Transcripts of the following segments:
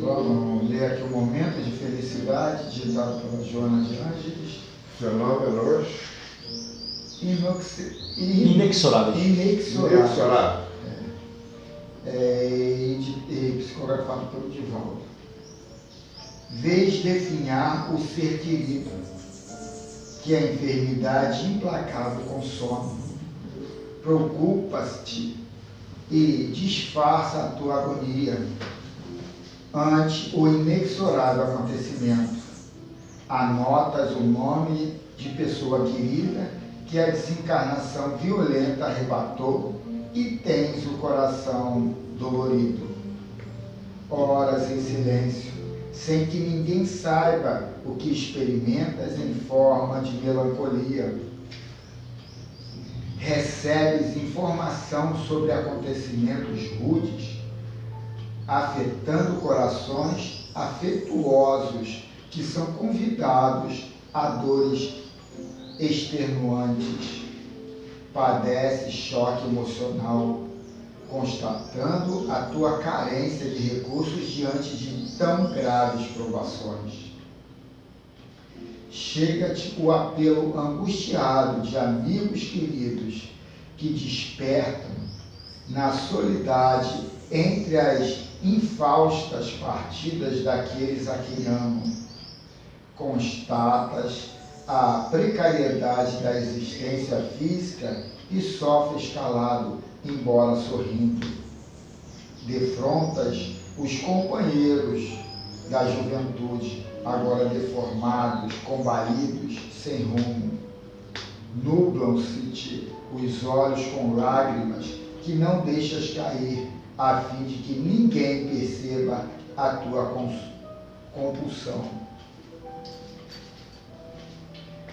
Vamos ler aqui o momento de felicidade ditado pela Joana de Ângeles. Fenômenos inexoráveis. inexoráveis. E psicografado pelo Divaldo. Vês definhar o ser querido, que a enfermidade implacável consome. Preocupas-te e disfarça a tua agonia ante o inexorável acontecimento. Anotas o nome de pessoa querida que a desencarnação violenta arrebatou e tens o coração dolorido. Oras em silêncio, sem que ninguém saiba o que experimentas em forma de melancolia. Recebes informação sobre acontecimentos rudes, afetando corações afetuosos que são convidados a dores extenuantes. Padece choque emocional, constatando a tua carência de recursos diante de tão graves provações. Chega-te o apelo angustiado de amigos queridos que despertam na solidariedade entre as infaustas partidas daqueles a quem amam. Constatas a precariedade da existência física e sofres calado, embora sorrindo. Defrontas os companheiros da juventude, agora deformados, combalidos, sem rumo. Nublam-se-te os olhos com lágrimas que não deixas cair, a fim de que ninguém perceba a tua compulsão.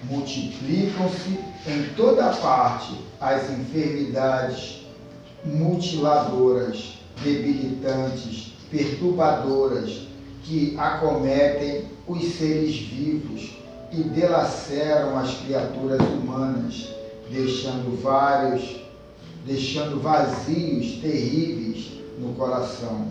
Multiplicam-se em toda parte as enfermidades mutiladoras, debilitantes, perturbadoras, que acometem os seres vivos e delaceram as criaturas humanas, deixando vazios terríveis no coração.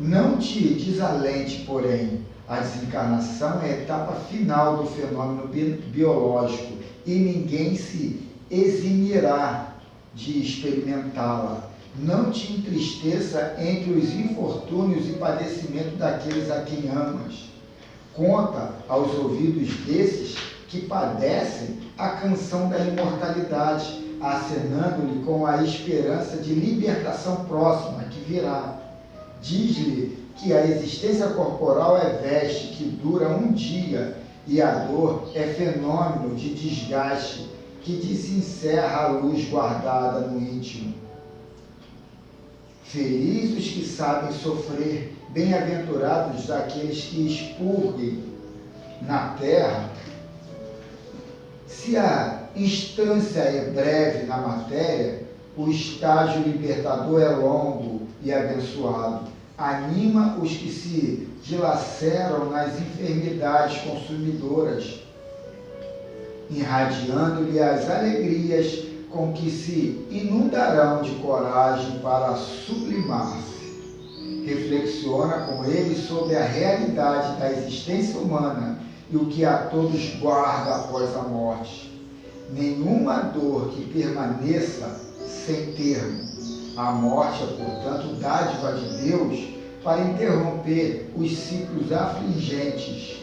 Não te desalente, porém, a desencarnação é a etapa final do fenômeno biológico e ninguém se eximirá de experimentá-la. Não te entristeça entre os infortúnios e padecimentos daqueles a quem amas. Conta aos ouvidos desses que padecem a canção da imortalidade, acenando-lhe com a esperança de libertação próxima que virá. Diz-lhe que a existência corporal é veste que dura um dia e a dor é fenômeno de desgaste que desencerra a luz guardada no íntimo. Felizes os que sabem sofrer, bem-aventurados aqueles que expurguem na terra. Se a instância é breve na matéria, o estágio libertador é longo e abençoado. Anima os que se dilaceram nas enfermidades consumidoras, irradiando-lhe as alegrias com que se inundarão de coragem para sublimar-se. Reflexiona com ele sobre a realidade da existência humana e o que a todos guarda após a morte. Nenhuma dor que permaneça sem termo. A morte é, portanto, dádiva de Deus para interromper os ciclos afligentes.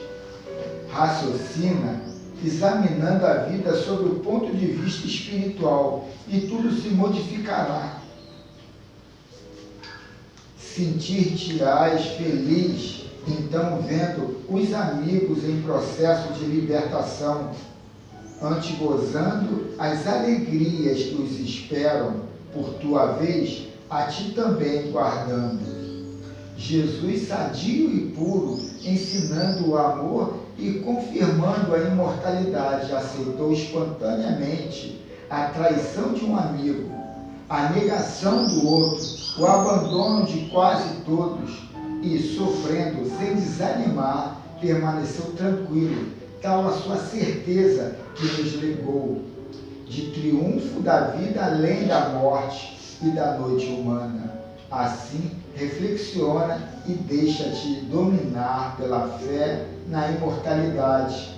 Raciocina, examinando a vida sob o ponto de vista espiritual, e tudo se modificará. Sentir-te-ás feliz, então, vendo os amigos em processo de libertação, antegozando as alegrias que os esperam, por tua vez, a ti também guardando. Jesus, sadio e puro, ensinando o amor e confirmando a imortalidade, aceitou espontaneamente a traição de um amigo, a negação do outro, o abandono de quase todos e, sofrendo sem desanimar, permaneceu tranquilo, tal a sua certeza que nos legou, de triunfo da vida além da morte e da noite humana. Assim, reflexiona e deixa-te dominar pela fé na imortalidade,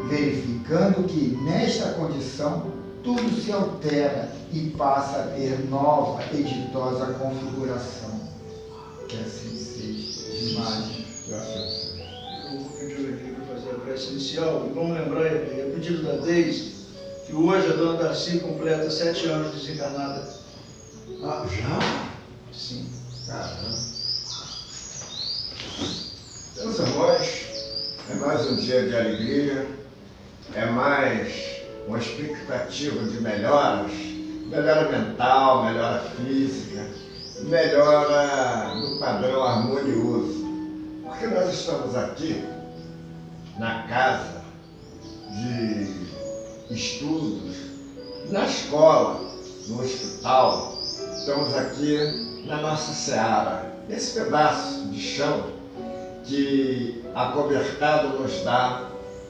verificando que nesta condição tudo se altera e passa a ter nova e ditosa configuração. Que assim seja. Imagem. Eu vou pedir aqui para fazer a prece inicial. E vamos lembrar, a pedido da Deise, que hoje a dona Darcy completa 7 anos desencarnada. Ah, já? Sim. Caramba. Meus irmãos, é mais um dia de alegria, é mais uma expectativa de melhoras, melhora mental, melhora física, melhora do padrão harmonioso. Porque nós estamos aqui na casa de estudos, na escola, no hospital, estamos aqui na nossa seara, esse pedaço de chão que acobertado nos dá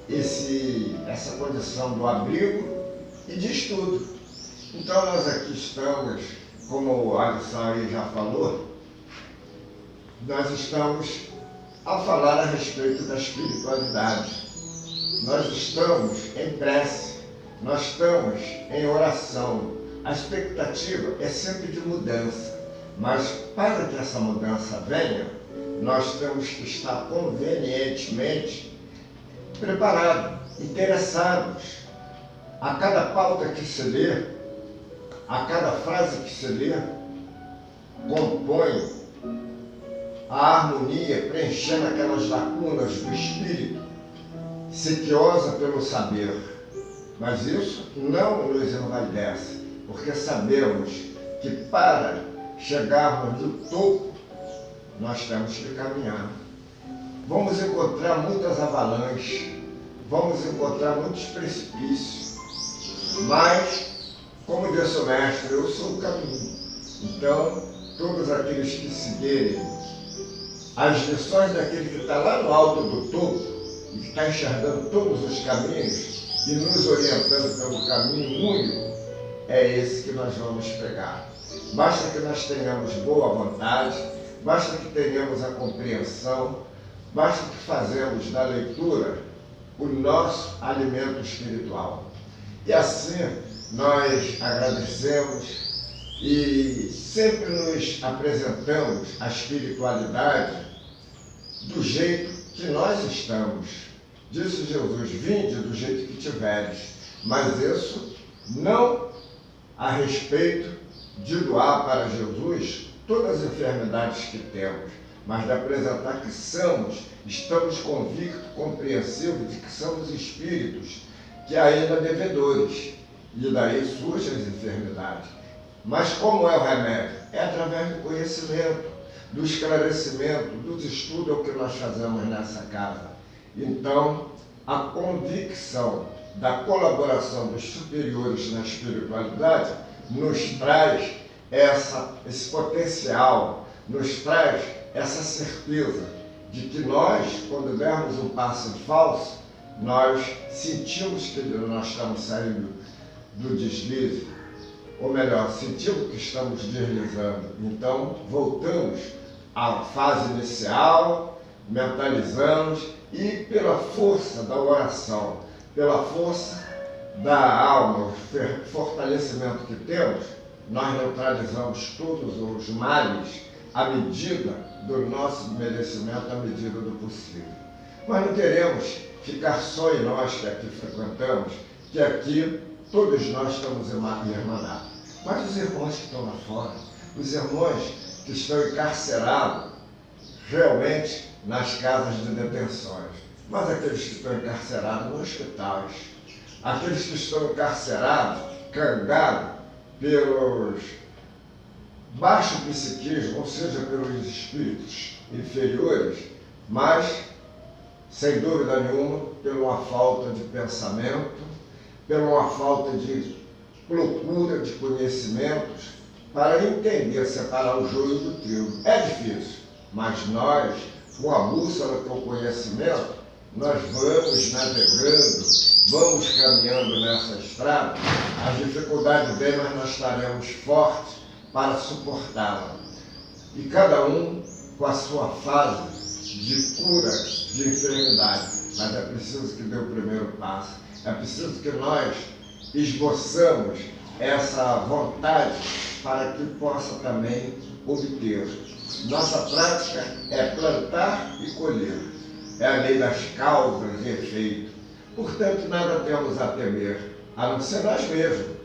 essa condição do abrigo e de estudo. Então nós aqui estamos, como o Alisson aí já falou, nós estamos a falar a respeito da espiritualidade. Nós estamos em prece, nós estamos em oração. A expectativa é sempre de mudança, mas para que essa mudança venha, nós temos que estar convenientemente preparados, interessados. A cada pauta que se lê, a cada frase que se lê, compõe a harmonia, preenchendo aquelas lacunas do espírito, sequiosa pelo saber. Mas isso não nos envaidece, porque sabemos que para chegarmos no topo, nós temos que caminhar. Vamos encontrar muitas avalanches, vamos encontrar muitos precipícios, mas, como disse o mestre, eu sou o caminho. Então, todos aqueles que seguirem as lições daquele que está lá no alto do topo e que está enxergando todos os caminhos e nos orientando pelo caminho único, é esse que nós vamos pegar. Basta que nós tenhamos boa vontade, basta que tenhamos a compreensão, basta que fazemos da leitura o nosso alimento espiritual. E assim nós agradecemos e sempre nos apresentamos a espiritualidade do jeito que nós estamos. Disse Jesus: vinde do jeito que tiveres, mas isso não a respeito de doar para Jesus todas as enfermidades que temos, mas de apresentar que estamos convictos, compreensivos de que somos espíritos que ainda devedores, e daí surgem as enfermidades. Mas como é o remédio? É através do conhecimento, do esclarecimento, dos estudos, é o que nós fazemos nessa casa. Então, a convicção da colaboração dos superiores na espiritualidade nos traz esse potencial, nos traz essa certeza de que nós, quando dermos um passo em falso, nós sentimos que nós estamos saindo do deslize, ou melhor, sentimos que estamos deslizando. Então, voltamos à fase inicial, mentalizamos e pela força da oração, pela força da alma, o fortalecimento que temos, nós neutralizamos todos os males à medida do nosso merecimento, à medida do possível. Mas não queremos ficar só em nós que aqui frequentamos, que aqui todos nós estamos irmanados. Mas os irmãos que estão lá fora, os irmãos que estão encarcerados, realmente nas casas de detenções, mas aqueles que estão encarcerados nos hospitais, aqueles que estão encarcerados, cangados pelos baixo psiquismo, ou seja, pelos espíritos inferiores, mas, sem dúvida nenhuma, pela uma falta de pensamento, pela uma falta de procura de conhecimentos para entender, separar o joio do trigo. É difícil, mas nós, com a bússola, com o conhecimento, nós vamos navegando, vamos caminhando nessa estrada. As dificuldades vêm, mas nós estaremos fortes, para suportá-la. E cada um com a sua fase de cura, de enfermidade. Mas é preciso que dê o primeiro passo. É preciso que nós esboçamos essa vontade para que possa também obter. Nossa prática é plantar e colher. É a lei das causas e efeitos. Portanto, nada temos a temer, a não ser nós mesmos,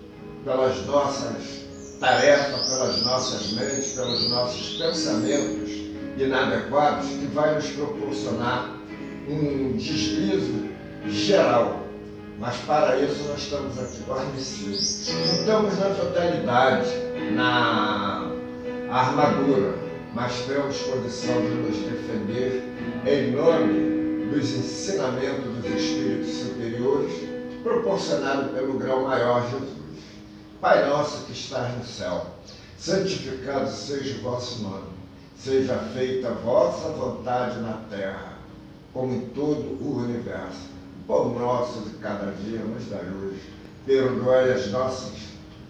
pelas nossas tarefas, pelas nossas mentes, pelos nossos pensamentos inadequados, que vai nos proporcionar um deslize geral. Mas para isso nós estamos aqui guarnecidos. Estamos na totalidade, na armadura, mas temos condição de nos defender em nome dos ensinamentos dos espíritos superiores, proporcionado pelo grão maior Jesus. Pai nosso que estás no céu, santificado seja o vosso nome. Seja feita a vossa vontade na terra, como em todo o universo. O pão nosso de cada dia nos dai hoje. Perdoai as nossas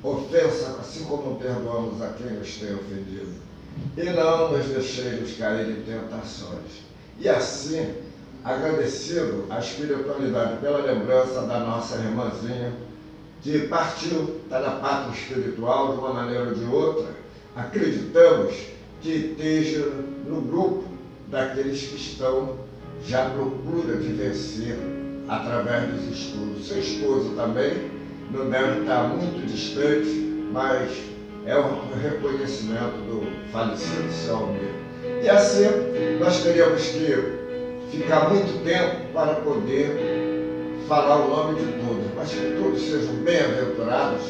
ofensas, assim como perdoamos a quem nos tem ofendido. E não nos deixeis cair em tentações. E assim, agradecido à espiritualidade pela lembrança da nossa irmãzinha, que partiu, está na pátria espiritual de uma maneira ou de outra, acreditamos que esteja no grupo daqueles que estão já à procura de vencer através dos estudos. Seu esposo também não deve estar muito distante, mas é um reconhecimento do falecido seu Almir. E assim, nós teríamos que ficar muito tempo para poder falar o nome de todos, mas que todos sejam bem-aventurados,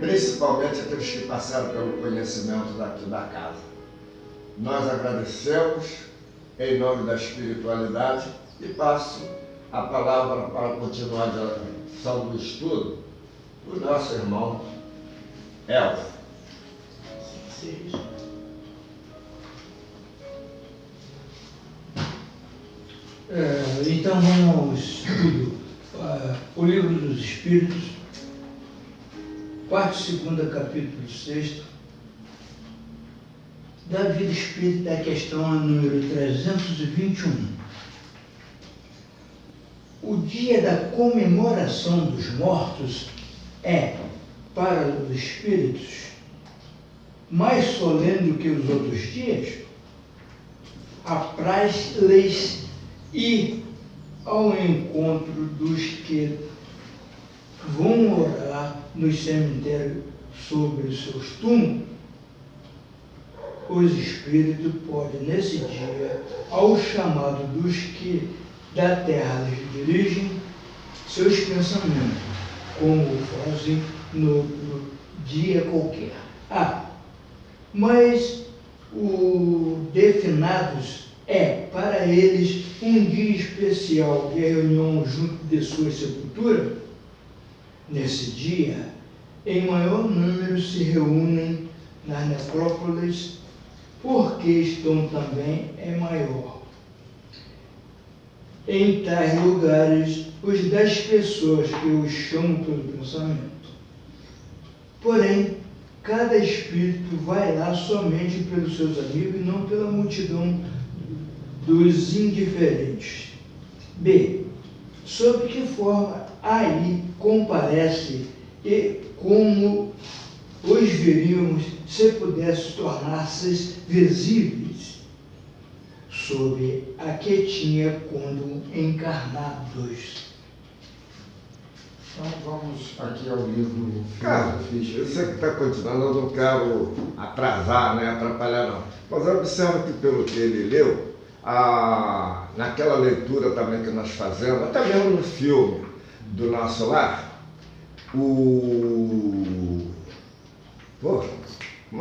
principalmente aqueles que passaram pelo conhecimento daqui da casa. Nós agradecemos em nome da espiritualidade e passo a palavra para continuar a direção do estudo do nosso irmão Elcio. Então vamos ao estudo. O Livro dos Espíritos, 4º capítulo 6, da vida espírita, a questão número 321. O dia da comemoração dos mortos é, para os espíritos, mais solene do que os outros dias. Apraz-lhes ir ao encontro dos que vão morar no cemitério sobre os seus túmulos. Os espíritos podem, nesse dia, ao chamado dos que da terra lhes dirigem seus pensamentos, como fazem no outro dia qualquer. Mas o definados é, para eles, um dia especial de reunião junto de sua sepultura. Nesse dia, em maior número se reúnem nas necrópolis, porque estão também maior. Em tais lugares, os das pessoas que os chamam pelo pensamento. Porém, cada espírito vai lá somente pelos seus amigos e não pela multidão dos indiferentes. B. Sob que forma aí comparece e como os veríamos se pudesse tornar-se visíveis sob a que tinha quando encarnados. Então vamos aqui ao livro. Cara, você que está continuando, eu não quero atrasar, atrapalhar não. Mas observa que pelo que ele leu, naquela leitura também que nós fazemos, até mesmo no filme do Nosso Lar, como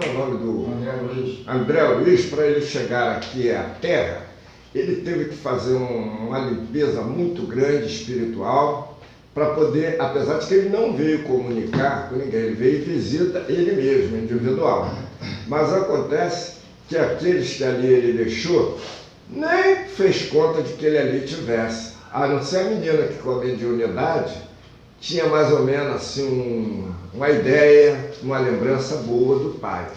é o nome do André Luiz, para ele chegar aqui à Terra, ele teve que fazer uma limpeza muito grande espiritual, para poder, apesar de que ele não veio comunicar com ninguém, ele veio e visita ele mesmo, individual. Mas acontece que aqueles que ali ele deixou, nem fez conta de que ele ali tivesse, a não ser a menina que, com a mediunidade, tinha mais ou menos assim uma ideia, uma lembrança boa do pai.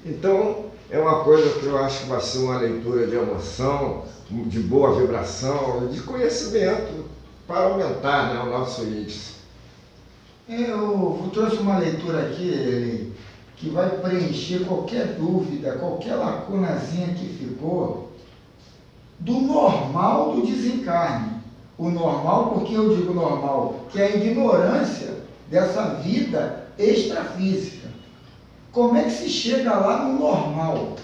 Então, é uma coisa que eu acho que vai ser uma leitura de emoção, de boa vibração, de conhecimento, para aumentar, né, o nosso índice. Eu trouxe uma leitura aqui, Eli, que vai preencher qualquer dúvida, qualquer lacunazinha que ficou do normal do desencarne. O normal, por que eu digo normal? Que é a ignorância dessa vida extrafísica. Como é que se chega lá no normal?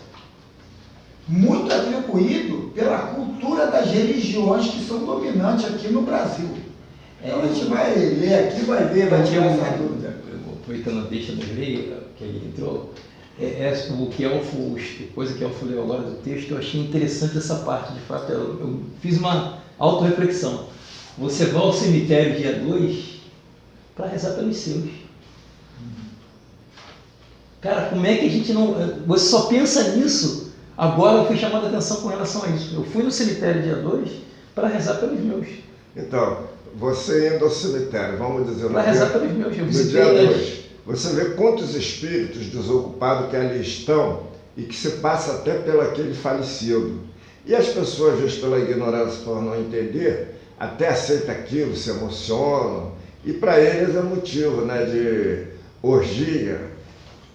Muito atribuído pela cultura das religiões que são dominantes aqui no Brasil. Então a gente vai ler aqui, vai ver, vai tirar essa dúvida. Aproveitando a deixa do rei, que ele entrou, o que coisa que Elfo leu agora do texto, eu achei interessante essa parte, de fato, eu fiz uma autorreflexão. Você vai ao cemitério dia 2 para rezar pelos seus. Cara, como é que a gente não... Você só pensa nisso. Agora eu fui chamado a atenção com relação a isso. Eu fui no cemitério dia 2 para rezar pelos meus. Então, você indo ao cemitério, vamos dizer... Para rezar pelos meus. Eu no visitei dia 2, você vê quantos espíritos desocupados que ali estão e que se passa até pelo aquele falecido. E as pessoas, às vezes, pela ignorância, por não entender, até aceitam aquilo, se emocionam, e para eles é motivo, né, de orgia.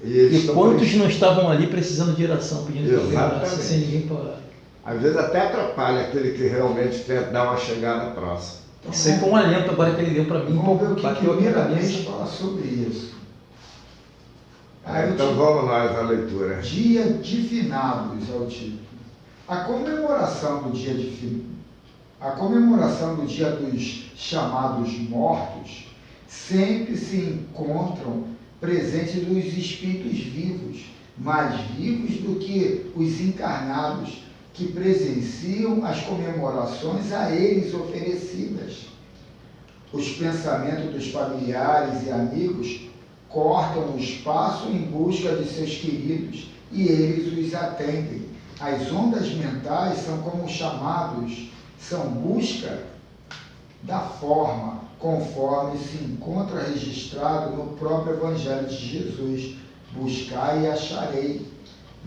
E quantos não estavam ali precisando de oração, pedindo Exatamente. sem ninguém para orar? Às vezes até atrapalha aquele que realmente quer dar uma chegada próxima. Isso aí foi um alento agora que ele deu para mim. Vamos ver o que bateu aqui na primeiramente cabeça. fala sobre isso. Então vamos nós à leitura. Dia de Finados é o título. A comemoração do dia de finados, a comemoração do dia dos chamados mortos, sempre se encontram presentes dos espíritos vivos, mais vivos do que os encarnados, que presenciam as comemorações a eles oferecidas. Os pensamentos dos familiares e amigos cortam o espaço em busca de seus queridos e eles os atendem. As ondas mentais são como chamados, são busca da forma, conforme se encontra registrado no próprio Evangelho de Jesus. Buscai e acharei,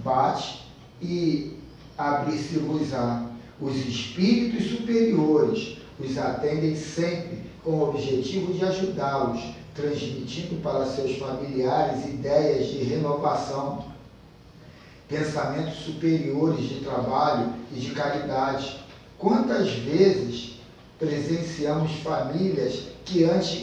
bate e abrir-se-vos-á. Os espíritos superiores os atendem sempre com o objetivo de ajudá-los, transmitindo para seus familiares ideias de renovação, pensamentos superiores de trabalho e de caridade. Quantas vezes presenciamos famílias que antes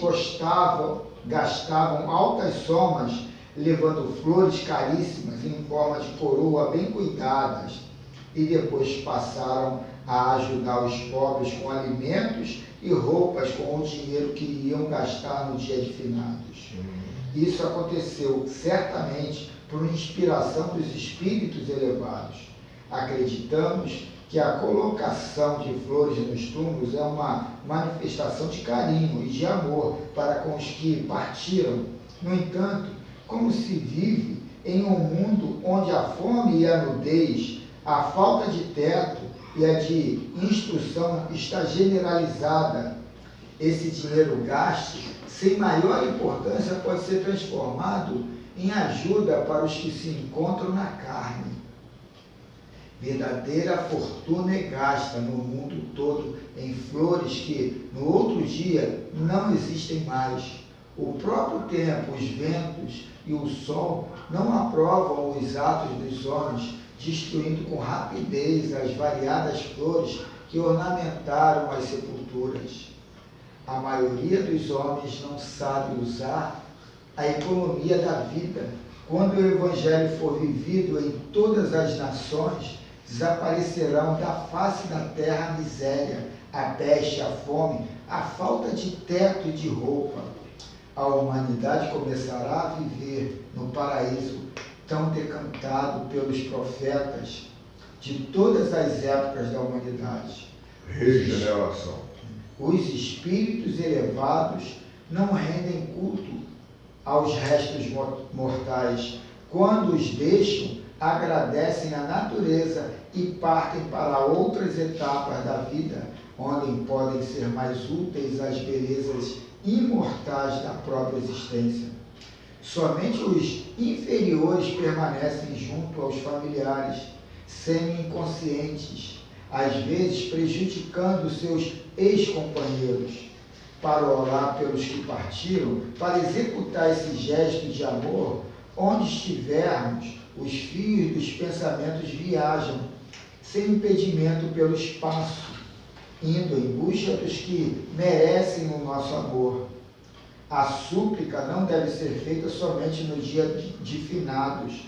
gastavam altas somas levando flores caríssimas em forma de coroa bem cuidadas e depois passaram a ajudar os pobres com alimentos e roupas com o dinheiro que iriam gastar no dia de finados. Isso aconteceu certamente por inspiração dos espíritos elevados. Acreditamos que a colocação de flores nos túmulos é uma manifestação de carinho e de amor para com os que partiram. No entanto, como se vive em um mundo onde a fome e a nudez, a falta de teto e a de instrução está generalizada, esse dinheiro gasto, sem maior importância, pode ser transformado em ajuda para os que se encontram na carne. Verdadeira fortuna é gasta no mundo todo em flores que, no outro dia, não existem mais. O próprio tempo, os ventos e o sol não aprovam os atos dos homens, destruindo com rapidez as variadas flores que ornamentaram as sepulturas. A maioria dos homens não sabe usar a economia da vida. Quando o Evangelho for vivido em todas as nações, desaparecerão da face da terra a miséria, a peste, a fome, a falta de teto e de roupa. A humanidade começará a viver no paraíso tão decantado pelos profetas de todas as épocas da humanidade. Regeneração. Os espíritos elevados não rendem culto aos restos mortais. Quando os deixam, agradecem a natureza e partem para outras etapas da vida, onde podem ser mais úteis às belezas imortais da própria existência. Somente os inferiores permanecem junto aos familiares, semi-inconscientes, às vezes prejudicando seus ex-companheiros, para orar pelos que partiram, para executar esse gesto de amor. Onde estivermos, os fios dos pensamentos viajam, sem impedimento pelo espaço, indo em busca dos que merecem o nosso amor. A súplica não deve ser feita somente no dia de finados.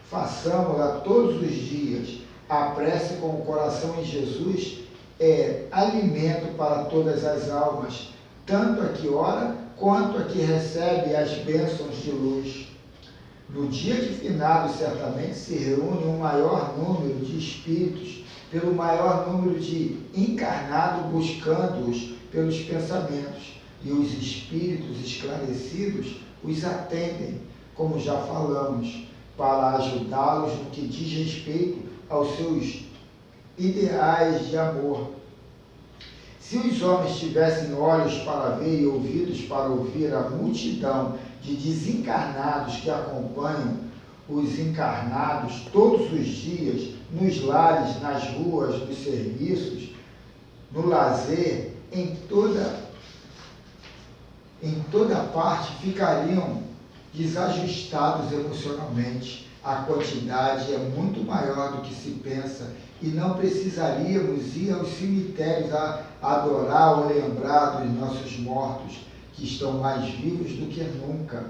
Façamos-la todos os dias. A prece com o coração em Jesus é alimento para todas as almas, tanto a que ora quanto a que recebe as bênçãos de luz. No dia de finados, certamente se reúne um maior número de espíritos, pelo maior número de encarnados, buscando-os pelos pensamentos, e os espíritos esclarecidos os atendem, como já falamos, para ajudá-los no que diz respeito aos seus ideais de amor. Se os homens tivessem olhos para ver e ouvidos para ouvir a multidão de desencarnados que acompanham os encarnados todos os dias, nos lares, nas ruas, nos serviços, no lazer, em toda parte, ficariam desajustados emocionalmente. A quantidade é muito maior do que se pensa e não precisaríamos ir aos cemitérios a adorar ou lembrar dos nossos mortos, que estão mais vivos do que nunca.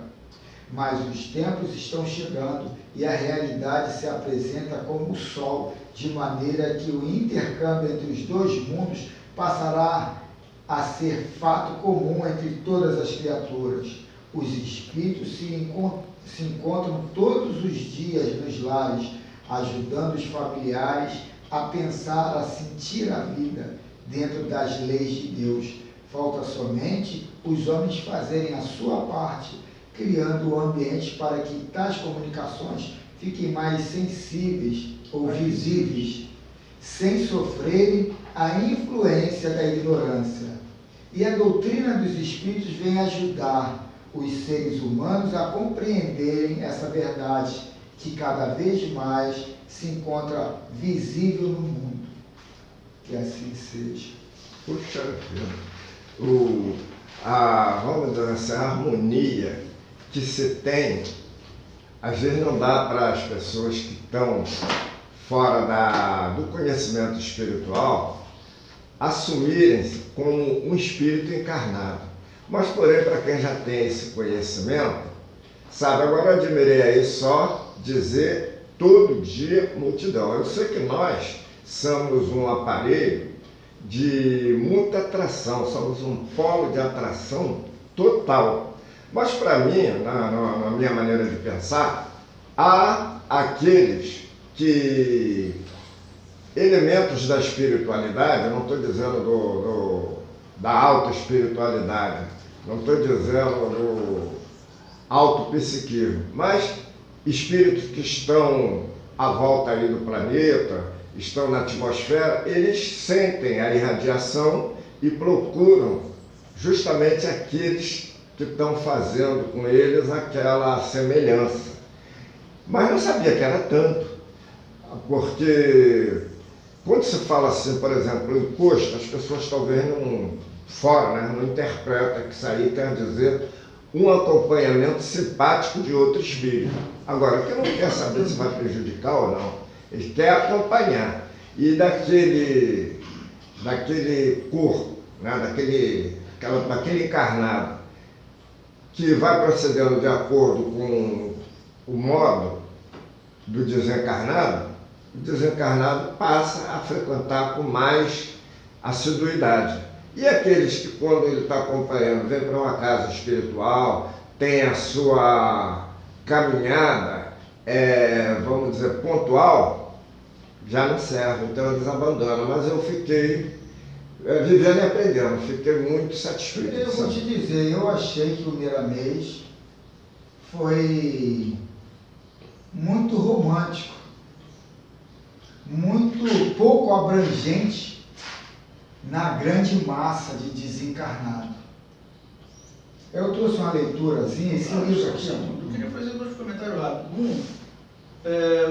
Mas os tempos estão chegando e a realidade se apresenta como o sol, de maneira que o intercâmbio entre os dois mundos passará a ser fato comum entre todas as criaturas. Os espíritos se encontram todos os dias nos lares, ajudando os familiares a pensar, a sentir a vida dentro das leis de Deus. Falta somente os homens fazerem a sua parte, criando o ambiente para que tais comunicações fiquem mais sensíveis ou visíveis, sem sofrerem a influência da ignorância. E a doutrina dos espíritos vem ajudar os seres humanos a compreenderem essa verdade, que cada vez mais se encontra visível no mundo. Que assim seja. Puxa vida. Vamos dizer assim, a harmonia que se tem, às vezes não dá para as pessoas que estão fora do conhecimento espiritual assumirem-se como um espírito encarnado. Mas, porém, para quem já tem esse conhecimento, sabe, agora eu admirei aí só dizer todo dia multidão. Eu sei que nós somos um aparelho de muita atração, somos um polo de atração total. Mas para mim, na minha maneira de pensar, há aqueles que, elementos da espiritualidade, eu não estou dizendo da alta espiritualidade, não estou dizendo do autopsiquismo, mas espíritos que estão à volta aí do planeta, estão na atmosfera, eles sentem a irradiação e procuram justamente aqueles que estão fazendo com eles aquela semelhança. Mas não sabia que era tanto, porque quando se fala assim, por exemplo, encosto, as pessoas talvez não interpretam que isso aí quer dizer um acompanhamento simpático de outro espírito. Agora, quem não quer saber se vai prejudicar ou não, ele quer acompanhar. E daquele corpo, né, daquele encarnado, que vai procedendo de acordo com o modo do desencarnado, o desencarnado passa a frequentar com mais assiduidade. E aqueles que, quando ele está acompanhando, vem para uma casa espiritual, tem a sua caminhada, vamos dizer, pontual, já não serve, então eles abandonam. Mas eu fiquei vivendo e aprendendo, fiquei muito satisfeito. Eu vou te dizer, eu achei que o Miramês foi muito romântico, muito pouco abrangente na grande massa de desencarnado. Eu trouxe uma leiturazinha, esse livro aqui. Eu queria fazer 2 comentários rápidos.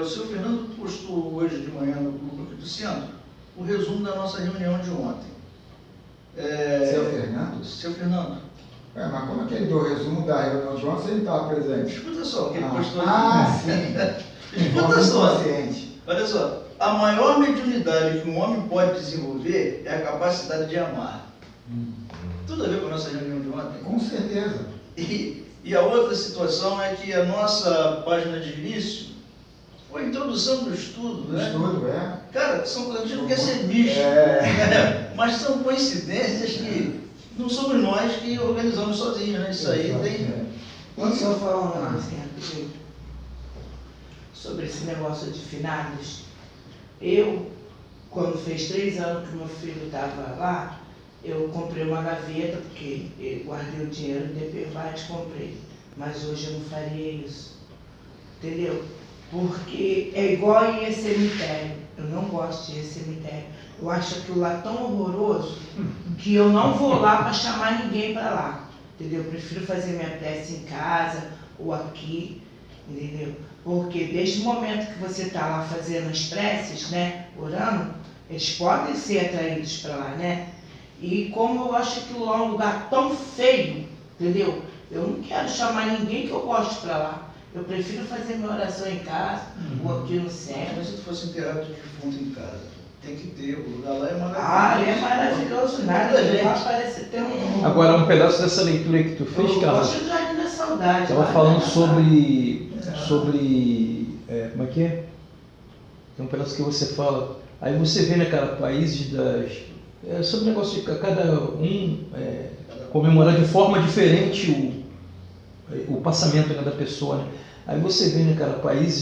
O senhor Fernando postou hoje de manhã no grupo aqui do centro o resumo da nossa reunião de ontem. Seu Fernando? Seu Fernando. Mas como é que ele deu o resumo da reunião de ontem se ele estava presente? Escuta só o que ele postou sim. Escuta só. Consciente. Olha só. A maior mediunidade que um homem pode desenvolver é a capacidade de amar. Tudo a ver com a nossa reunião de ontem? Com certeza. E a outra situação é que a nossa página de início foi a introdução do estudo, né? Estudo, é. Cara, são coisas que a gente não quer ser bicho, mas são coincidências que não somos nós que organizamos sozinhos, né? Isso aí tem... Posso só falar uma coisa rapidinho? Sobre esse negócio de finados. Eu, quando fez 3 anos que meu filho estava lá, eu comprei uma gaveta, porque eu guardei o dinheiro de Deperbate e comprei. Mas hoje eu não faria isso. Entendeu? Porque é igual ir em cemitério. Eu não gosto de ir em cemitério. Eu acho aquilo lá tão horroroso que eu não vou lá para chamar ninguém para lá. Entendeu? Eu prefiro fazer minha prece em casa ou aqui. Entendeu? Porque desde o momento que você está lá fazendo as preces, né? Orando, eles podem ser atraídos para lá, né? E como eu acho aquilo lá um lugar tão feio, entendeu? Eu não quero chamar ninguém que eu gosto para lá. Eu prefiro fazer minha oração em casa, ou aqui no centro. Mas se tu fosse enterrado de defunto em casa, tem que ter, o lugar lá é maravilhoso. Ah, é maravilhoso, nada. Lá parece ter um... Agora, um pedaço dessa leitura que tu fez, Eu Carlos, gosto do Jardim da Saudade. estava falando sobre como é que é? Tem um pedaço que você fala, aí você vê, né, cara, países sobre o negócio de cada um comemorar de forma diferente o passamento, né, da pessoa, né? Aí você vê, né, cara,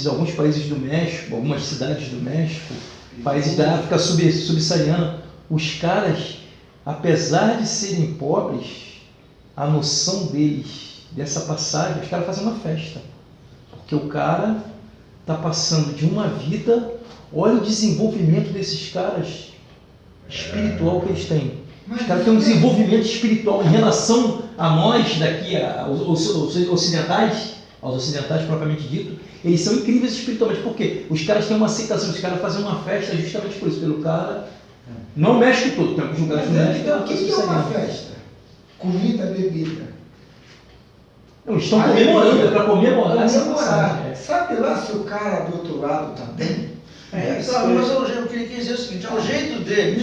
alguns países do México, algumas cidades do México, países da África subsaariana, os caras, apesar de serem pobres, a noção deles, dessa passagem, os caras fazem uma festa. Porque o cara está passando de uma vida, olha o desenvolvimento desses caras espiritual que eles têm. Os caras têm um desenvolvimento espiritual em relação a nós daqui, aos ocidentais propriamente dito, eles são incríveis espiritualmente. Por quê? Os caras têm uma aceitação, os caras fazem uma festa justamente por isso, pelo cara. Não o México todo, tem alguns lugares do México. Então, o que é uma festa? Comida, bebida. Não, eles estão comemorando, é para comemorar essa Comemorar. passagem. Sabe lá se o cara do outro lado está bem? Mas o que ele quis dizer é o seguinte, é o jeito dele.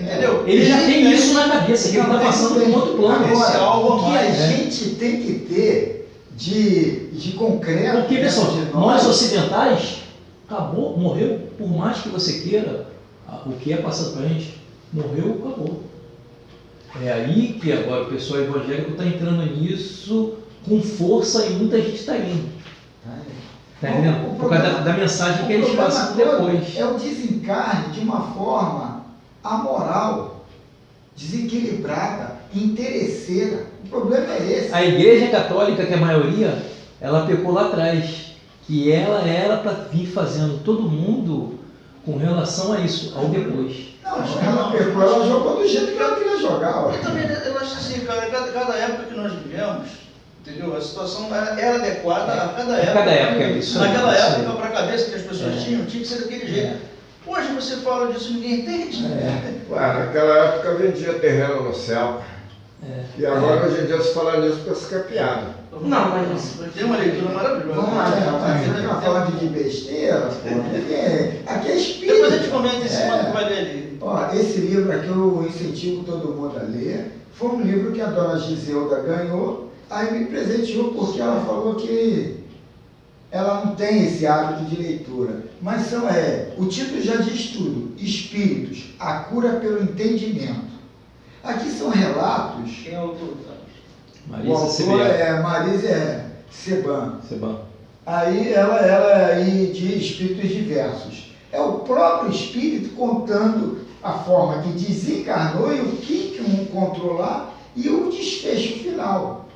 Entendeu? Ele já tem isso na cabeça, que ele está passando por um outro plano. Esse algo a O que a mais, né? gente tem que ter de concreto... Porque, pessoal, de nós ocidentais, acabou, morreu, por mais que você queira, o que é passado para a gente, morreu, acabou. É aí que agora o pessoal evangélico está entrando nisso com força e muita gente está indo. Está entendendo? Por causa da mensagem que eles passam depois. É o desencarne de uma forma amoral, desequilibrada, interesseira. O problema é esse. A Igreja Católica, que é a maioria, ela pecou lá atrás, que ela era para vir fazendo todo mundo com relação a isso, ao depois. Não, ela pecou, ela jogou do jeito que ela queria jogar. Eu também eu acho assim, cara, cada época que nós vivemos, entendeu? A situação era adequada a cada época. Cada época é isso. Naquela época, para a cabeça que as pessoas tinham que ser daquele jeito. Hoje você fala disso e ninguém entende. Naquela época vendia terreno no céu. E agora hoje em dia se fala nisso pensa que é piada. Não, mas isso tem uma leitura maravilhosa. Vamos lá, mas fica falando de besteira, pô. Aqui é espírito. Depois a gente comenta em cima do que vai ler ali. Ó, esse livro aqui eu incentivo todo mundo a ler. Foi um livro que a dona Giselda ganhou, aí me presenteou porque ela falou que ela não tem esse hábito de leitura. Mas o título já diz tudo: Espíritos, a cura pelo entendimento. Aqui são relatos. Quem é o autor? O autor é Marisa Seban. Seban. Aí ela aí de espíritos diversos. É o próprio espírito contando a forma que desencarnou e o que um encontrou lá e o desfecho final.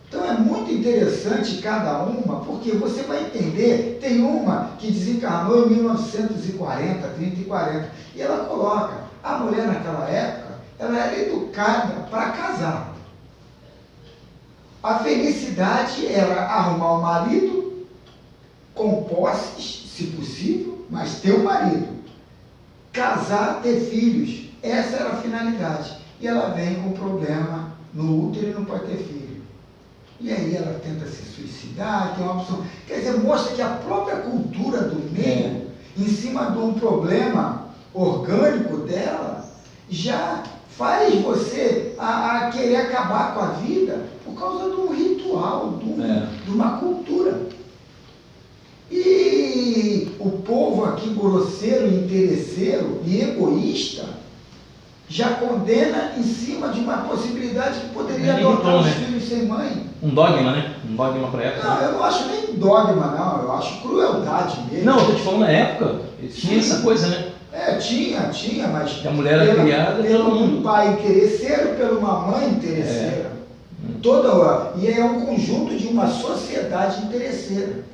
Então é muito interessante cada uma, porque você vai entender, tem uma que desencarnou em 1940, 30 e 40, e ela coloca, a mulher naquela época, ela era educada para casar. A felicidade era arrumar um marido com posses, se possível, mas ter um marido. Casar, ter filhos. Essa era a finalidade. E ela vem com problema no útero e não pode ter filho. E aí ela tenta se suicidar, tem uma opção. Quer dizer, mostra que a própria cultura do meio, em cima de um problema orgânico dela, já faz você a querer acabar com a vida por causa de um ritual, de uma cultura. E o povo aqui grosseiro, interesseiro e egoísta já condena em cima de uma possibilidade que poderia adotar os filhos sem mãe. Um dogma, né? Um dogma para a época. Não, eu não acho nem dogma, não. Eu acho crueldade mesmo. Não, eu tô te falando na época, tinha essa coisa, né? Tinha, mas... Que a mulher era criada pelo um pai interesseiro, pela uma mãe interesseira. E é um conjunto de uma sociedade interesseira.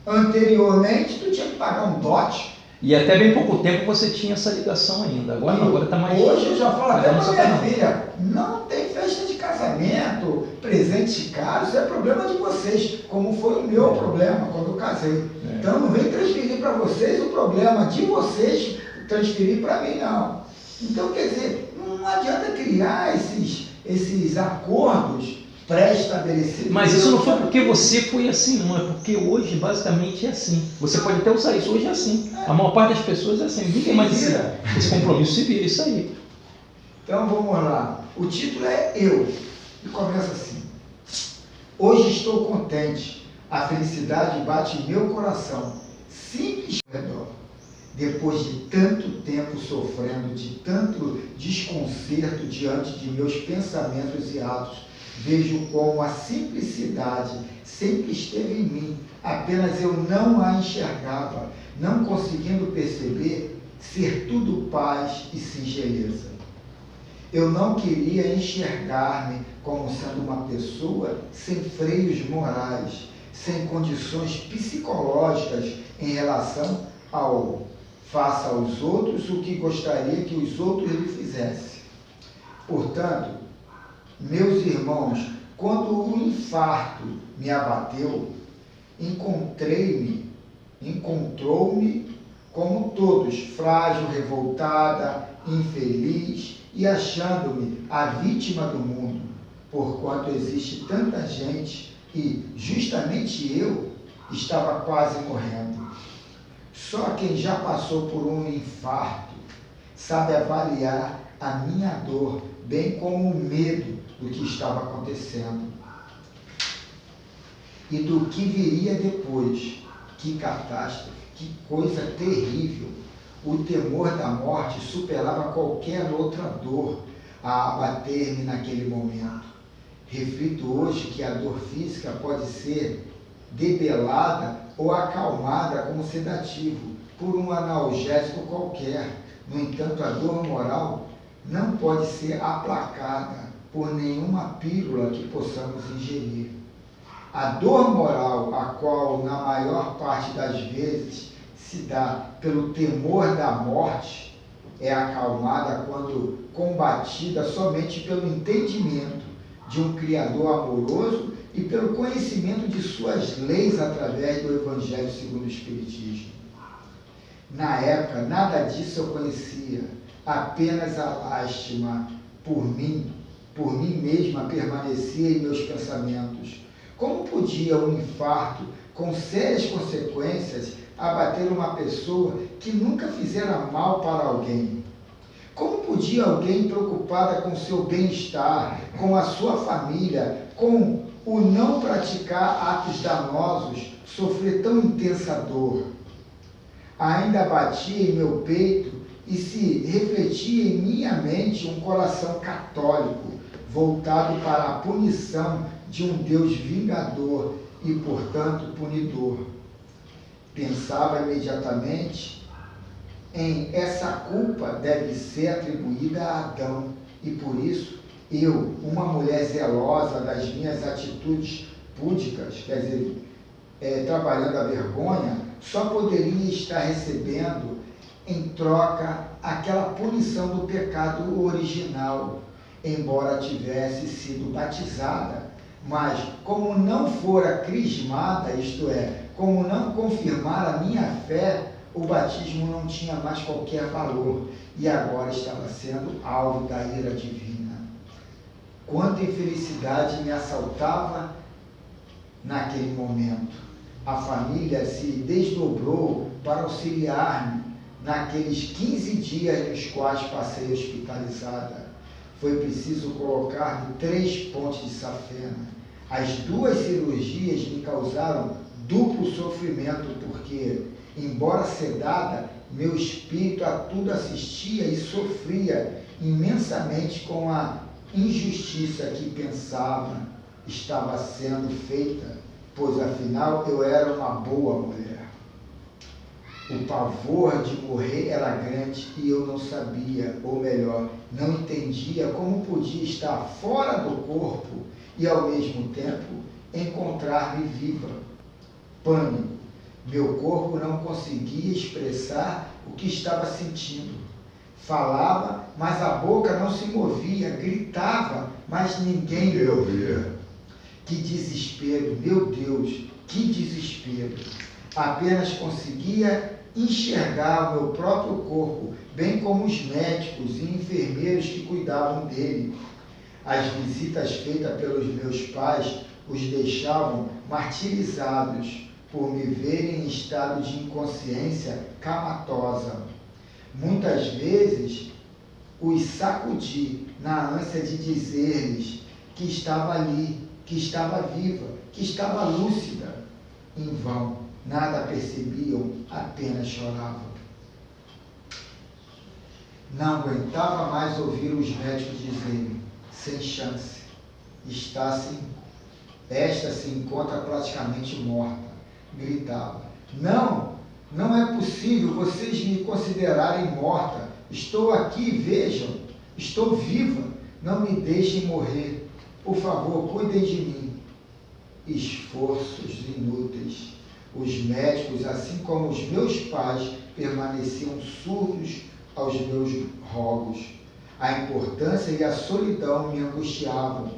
Anteriormente, tu tinha que pagar um dote. E até bem pouco tempo você tinha essa ligação ainda. Agora não, agora está mais... Hoje eu já falo até para minha não. filha, não tem festa de casamento, presente caro, isso é problema de vocês, como foi o meu problema quando eu casei. Então não vem transferir para vocês o problema de vocês, transferir para mim não. Então quer dizer, não adianta criar esses acordos pré-estabelecidos. Mas isso não foi porque você foi assim, não, é porque hoje basicamente é assim. Você pode até usar isso, hoje é assim. A maior parte das pessoas é assim, ninguém mais esse compromisso se vira, isso aí. Então vamos lá, o título é Eu, e começa assim: hoje estou contente, a felicidade bate em meu coração, simples redor. Depois de tanto tempo sofrendo, de tanto desconcerto diante de meus pensamentos e atos, vejo como a simplicidade sempre esteve em mim, apenas eu não a enxergava, não conseguindo perceber ser tudo paz e singeleza. Eu não queria enxergar-me como sendo uma pessoa sem freios morais, sem condições psicológicas em relação ao faça aos outros o que gostaria que os outros lhe fizessem. Portanto, meus irmãos, quando o infarto me abateu, encontrou-me como todos, frágil, revoltada, infeliz e achando-me a vítima do mundo, porquanto existe tanta gente e justamente eu estava quase morrendo. Só quem já passou por um infarto sabe avaliar a minha dor, bem como o medo do que estava acontecendo e do que viria depois. Que catástrofe, que coisa terrível! O temor da morte superava qualquer outra dor a abater-me naquele momento. Reflito hoje que a dor física pode ser debelada ou acalmada como sedativo por um analgésico qualquer. No entanto, a dor moral não pode ser aplacada por nenhuma pílula que possamos ingerir. A dor moral, a qual na maior parte das vezes se dá pelo temor da morte, é acalmada quando combatida somente pelo entendimento de um Criador amoroso e pelo conhecimento de suas leis através do Evangelho segundo o Espiritismo. Na época, nada disso eu conhecia, apenas a lástima por mim mesma permanecia em meus pensamentos. Como podia um infarto, com sérias consequências, abater uma pessoa que nunca fizera mal para alguém? Como podia alguém preocupada com seu bem-estar, com a sua família, com o não praticar atos danosos, sofrer tão intensa dor? Ainda batia em meu peito e se refletia em minha mente um coração católico, voltado para a punição de um Deus vingador e, portanto, punidor. Pensava imediatamente em essa culpa deve ser atribuída a Adão, e por isso eu, uma mulher zelosa das minhas atitudes púdicas, quer dizer, trabalhando a vergonha, só poderia estar recebendo em troca aquela punição do pecado original, embora tivesse sido batizada Mas, como não fora crismada, isto é, como não confirmara a minha fé, o batismo não tinha mais qualquer valor e agora estava sendo alvo da ira divina. Quanta infelicidade me assaltava naquele momento. A família se desdobrou para auxiliar-me naqueles 15 dias nos quais passei hospitalizada. Foi preciso colocar-me 3 pontes de safena. As 2 cirurgias me causaram duplo sofrimento, porque, embora sedada, meu espírito a tudo assistia e sofria imensamente com a injustiça que pensava estava sendo feita, pois afinal eu era uma boa mulher. O pavor de morrer era grande e eu não sabia, ou melhor, não entendia como podia estar fora do corpo e ao mesmo tempo encontrar-me viva. Pânico. Meu corpo não conseguia expressar o que estava sentindo. Falava, mas a boca não se movia. Gritava, mas ninguém me ouvia. Que desespero, meu Deus, que desespero. Apenas conseguia enxergar o meu próprio corpo, bem como os médicos e enfermeiros que cuidavam dele. As visitas feitas pelos meus pais os deixavam martirizados por me verem em estado de inconsciência camatosa. Muitas vezes os sacudi na ânsia de dizer-lhes que estava ali, que estava viva, que estava lúcida. Em vão, nada percebiam, apenas choravam. Não aguentava mais ouvir os médicos dizerem: sem chance, esta se encontra praticamente morta. Gritava: não é possível vocês me considerarem morta. Estou aqui, vejam, estou viva. Não me deixem morrer. Por favor, cuidem de mim. Esforços inúteis. Os médicos, assim como os meus pais, permaneciam surdos aos meus rogos. A importância e a solidão me angustiavam.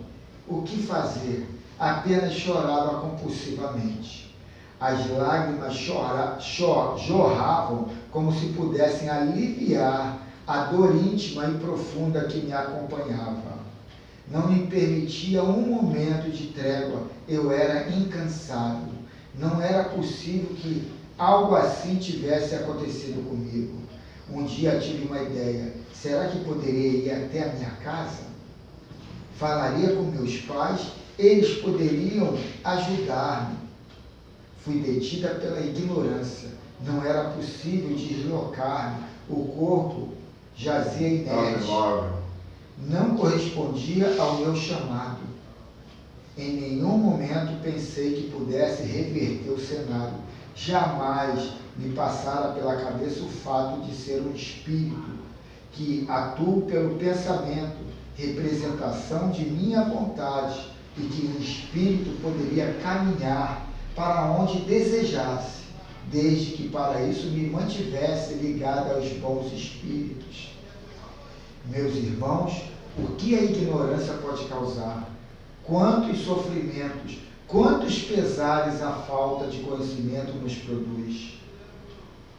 O que fazer? Apenas chorava compulsivamente. As lágrimas jorravam como se pudessem aliviar a dor íntima e profunda que me acompanhava. Não me permitia um momento de trégua. Eu era incansável. Não era possível que algo assim tivesse acontecido comigo. Um dia tive uma ideia. Será que poderia ir até a minha casa? Falaria com meus pais, eles poderiam ajudar-me. Fui detida pela ignorância. Não era possível deslocar-me. O corpo jazia inerte. Não correspondia ao meu chamado. Em nenhum momento pensei que pudesse reverter o cenário. Jamais me passara pela cabeça o fato de ser um espírito que atua pelo pensamento, representação de minha vontade, e que um espírito poderia caminhar para onde desejasse, desde que para isso me mantivesse ligado aos bons espíritos. Meus irmãos, o que a ignorância pode causar? Quantos sofrimentos, quantos pesares a falta de conhecimento nos produz?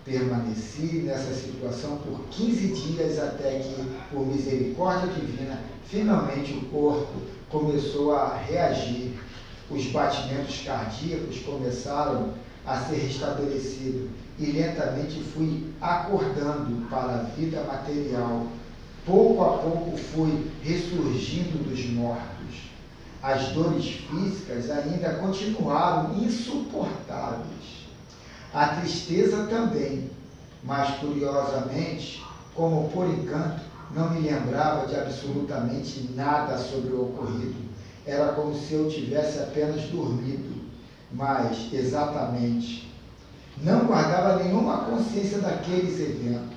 Permaneci nessa situação por 15 dias até que, por misericórdia divina, finalmente o corpo começou a reagir. Os batimentos cardíacos começaram a ser restabelecidos e lentamente fui acordando para a vida material. Pouco a pouco fui ressurgindo dos mortos. As dores físicas ainda continuaram insuportáveis. A tristeza também, mas curiosamente, como por encanto, não me lembrava de absolutamente nada sobre o ocorrido. Era como se eu tivesse apenas dormido, mas exatamente. Não guardava nenhuma consciência daqueles eventos.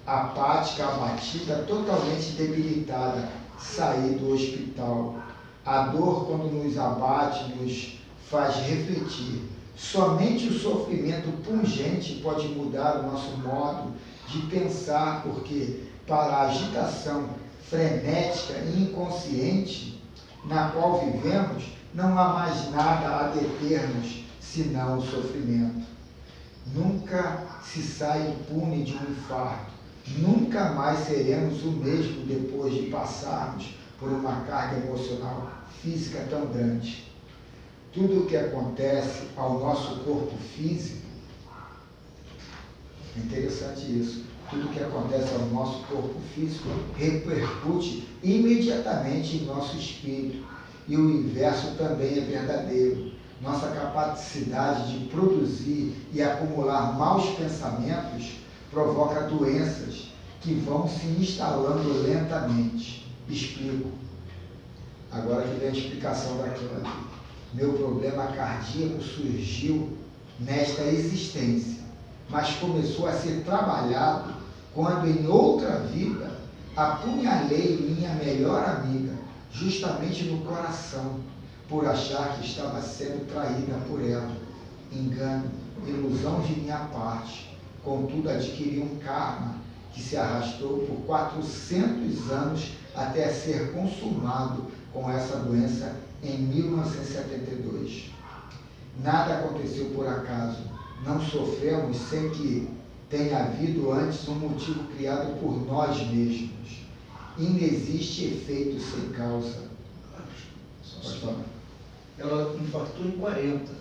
Apática, abatida, totalmente debilitada, saí do hospital. A dor, quando nos abate, nos faz refletir. Somente o sofrimento pungente pode mudar o nosso modo de pensar, porque para a agitação frenética e inconsciente na qual vivemos, não há mais nada a deter-nos senão o sofrimento. Nunca se sai impune de um infarto. Nunca mais seremos o mesmo depois de passarmos por uma carga emocional física tão grande. Tudo o que acontece ao nosso corpo físico, é interessante isso, tudo o que acontece ao nosso corpo físico repercute imediatamente em nosso espírito. E o inverso também é verdadeiro. Nossa capacidade de produzir e acumular maus pensamentos provoca doenças que vão se instalando lentamente. Explico. Agora que vem a explicação daquilo aqui. Meu problema cardíaco surgiu nesta existência, mas começou a ser trabalhado quando em outra vida apunhalei minha melhor amiga, justamente no coração, por achar que estava sendo traída por ela. Engano, ilusão de minha parte. Contudo, adquiri um karma que se arrastou por 400 anos até ser consumado com essa doença em 1972. Nada aconteceu por acaso. Não sofremos sem que tenha havido antes um motivo criado por nós mesmos. Inexiste efeito sem causa. Pode falar. Ela infartou em 40,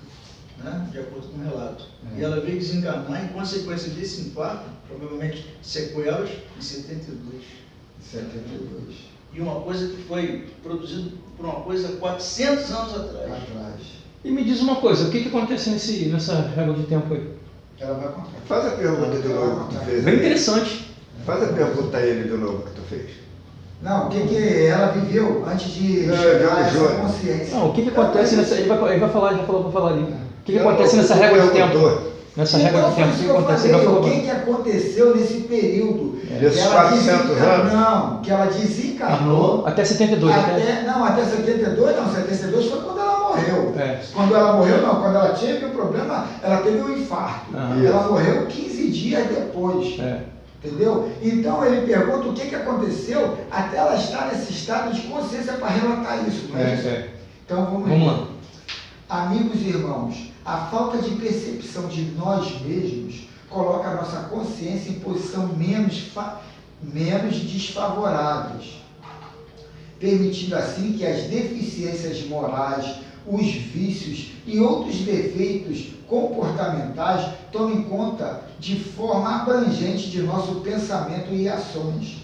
né? De acordo com o relato. E ela veio desencarnar em consequência desse infarto, provavelmente sequelas, em 72. 72. E uma coisa que foi produzida por uma coisa 400 anos atrás. E me diz uma coisa, o que acontece nessa régua de tempo aí? Ela vai contar. Faz a pergunta de novo que tu fez. Bem aí. interessante. Faz a pergunta a ele de novo que tu fez. Não, o que ela viveu antes de Não, chegar a eu essa consciência. Não, o que acontece nessa... Ele vai falar, já falou para falar ali. O que acontece Não, nessa tu régua de tempo? perguntou. Nessa régua de Então, tempo, o foi que isso acontece? que Ele eu vai falei, falar. o que aconteceu nesse período? Desses Ela 400 anos? Não, que ela desencarnou. Até 72. Até 72 não, 72 foi quando ela morreu. É. Quando ela morreu, não, quando ela teve o problema, ela teve um infarto. Aham. Ela morreu 15 dias depois. É. Entendeu? Então ele pergunta o que aconteceu até ela estar nesse estado de consciência para relatar isso, não é isso? Então vamos lá. Amigos e irmãos, a falta de percepção de nós mesmos coloca a nossa consciência em posição menos desfavoráveis, permitindo assim que as deficiências morais, os vícios e outros defeitos comportamentais tomem conta de forma abrangente de nosso pensamento e ações.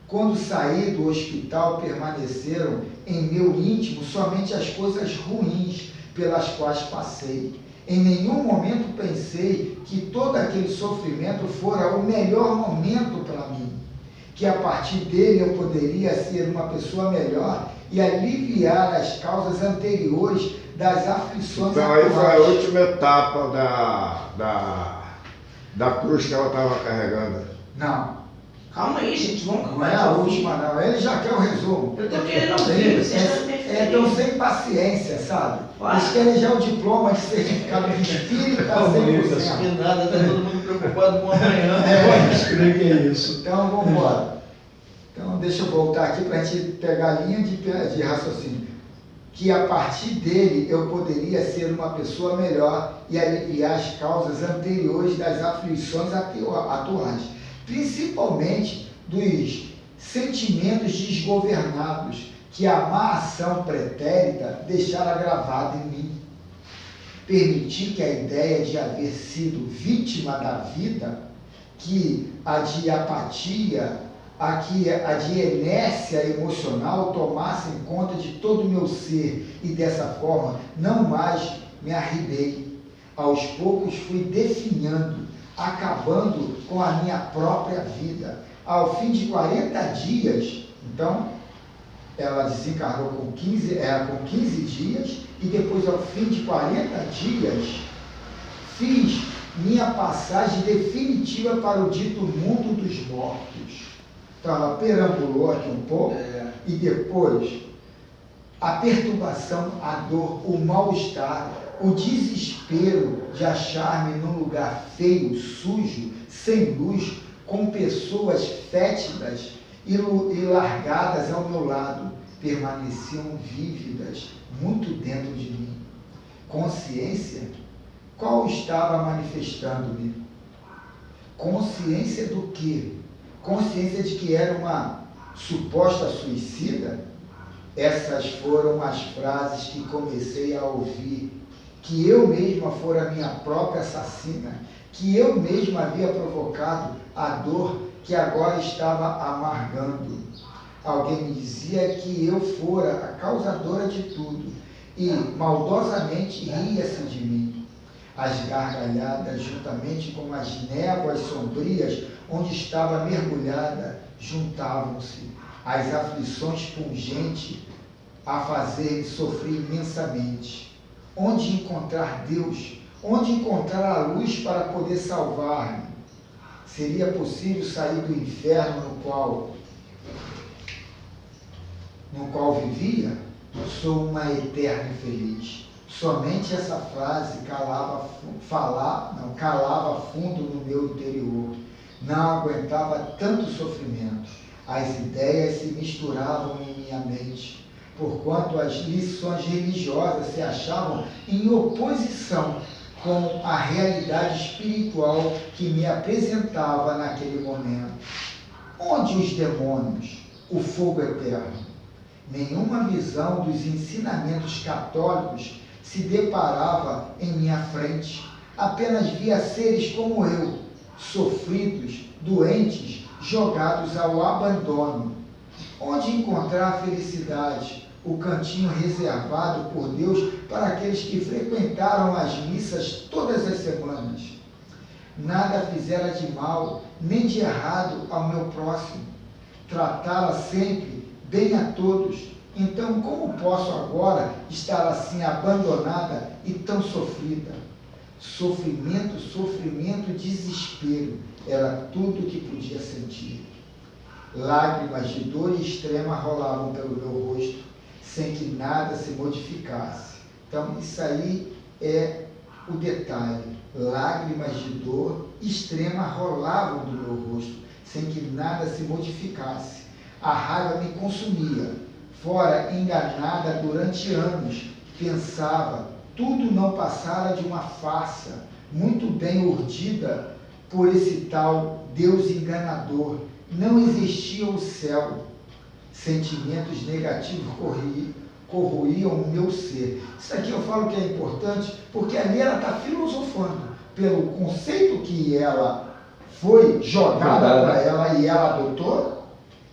Quando saí do hospital, permaneceram em meu íntimo somente as coisas ruins pelas quais passei. Em nenhum momento pensei que todo aquele sofrimento fora o melhor momento para mim, que a partir dele eu poderia ser uma pessoa melhor e aliviar as causas anteriores das aflições Então aí foi a atuais. última etapa da cruz que ela estava carregando. Não, Calma aí, gente, vamos não é a última não, ele já quer o resumo. Eu tô querendo ouvir, vocês estão me Então sem paciência, sabe? Claro. Eles querem já o diploma de certificado de espírita 100%. E nada, está todo mundo preocupado com amanhã. Creio que é isso. Então vamos embora. Então deixa eu voltar aqui para a gente pegar a linha de raciocínio. Que a partir dele eu poderia ser uma pessoa melhor e aliviar as causas anteriores das aflições atuais, principalmente dos sentimentos desgovernados que a má ação pretérita deixara gravada em mim. Permitir que a ideia de haver sido vítima da vida, que a de apatia, a de inércia emocional tomassem conta de todo o meu ser e dessa forma não mais me arribei. Aos poucos fui definhando, acabando com a minha própria vida. Ao fim de 40 dias, então, ela desencarnou com 15 dias e depois, ao fim de 40 dias, fiz minha passagem definitiva para o dito mundo dos mortos. Então, ela perambulou aqui um pouco e depois a perturbação, a dor, o mal-estar, o desespero de achar-me num lugar feio, sujo, sem luz, com pessoas fétidas e largadas ao meu lado, permaneciam vívidas muito dentro de mim. Consciência? Qual estava manifestando-me? Consciência do quê? Consciência de que era uma suposta suicida? Essas foram as frases que comecei a ouvir, que eu mesma fora minha própria assassina, que eu mesma havia provocado a dor que agora estava amargando. Alguém me dizia que eu fora a causadora de tudo e maldosamente ria-se de mim. As gargalhadas, juntamente com as névoas sombrias onde estava mergulhada, juntavam-se. As aflições pungentes a fazer-me sofrer imensamente. Onde encontrar Deus? Onde encontrar a luz para poder salvar-me? Seria possível sair do inferno no qual vivia? Sou uma eterna infeliz. Somente essa frase calava fundo no meu interior. Não aguentava tanto sofrimento. As ideias se misturavam em minha mente, porquanto as lições religiosas se achavam em oposição com a realidade espiritual que me apresentava naquele momento. Onde os demônios? O fogo eterno? Nenhuma visão dos ensinamentos católicos se deparava em minha frente. Apenas via seres como eu, sofridos, doentes, jogados ao abandono. Onde encontrar a felicidade? O cantinho reservado por Deus para aqueles que frequentaram as missas todas as semanas. Nada fizera de mal, nem de errado ao meu próximo. Tratá-la sempre bem a todos. Então, como posso agora estar assim abandonada e tão sofrida? Sofrimento, sofrimento, desespero, era tudo o que podia sentir. Lágrimas de dor extrema rolavam pelo meu rosto, sem que nada se modificasse. Então, isso aí é o detalhe. Lágrimas de dor extrema rolavam do meu rosto, sem que nada se modificasse. A raiva me consumia. Fora enganada durante anos, pensava, tudo não passara de uma farsa, muito bem urdida por esse tal Deus enganador. Não existia o céu. Sentimentos negativos corroíam o meu ser. Isso aqui eu falo que é importante, porque ali ela está filosofando pelo conceito que ela foi jogada para ela e ela adotou,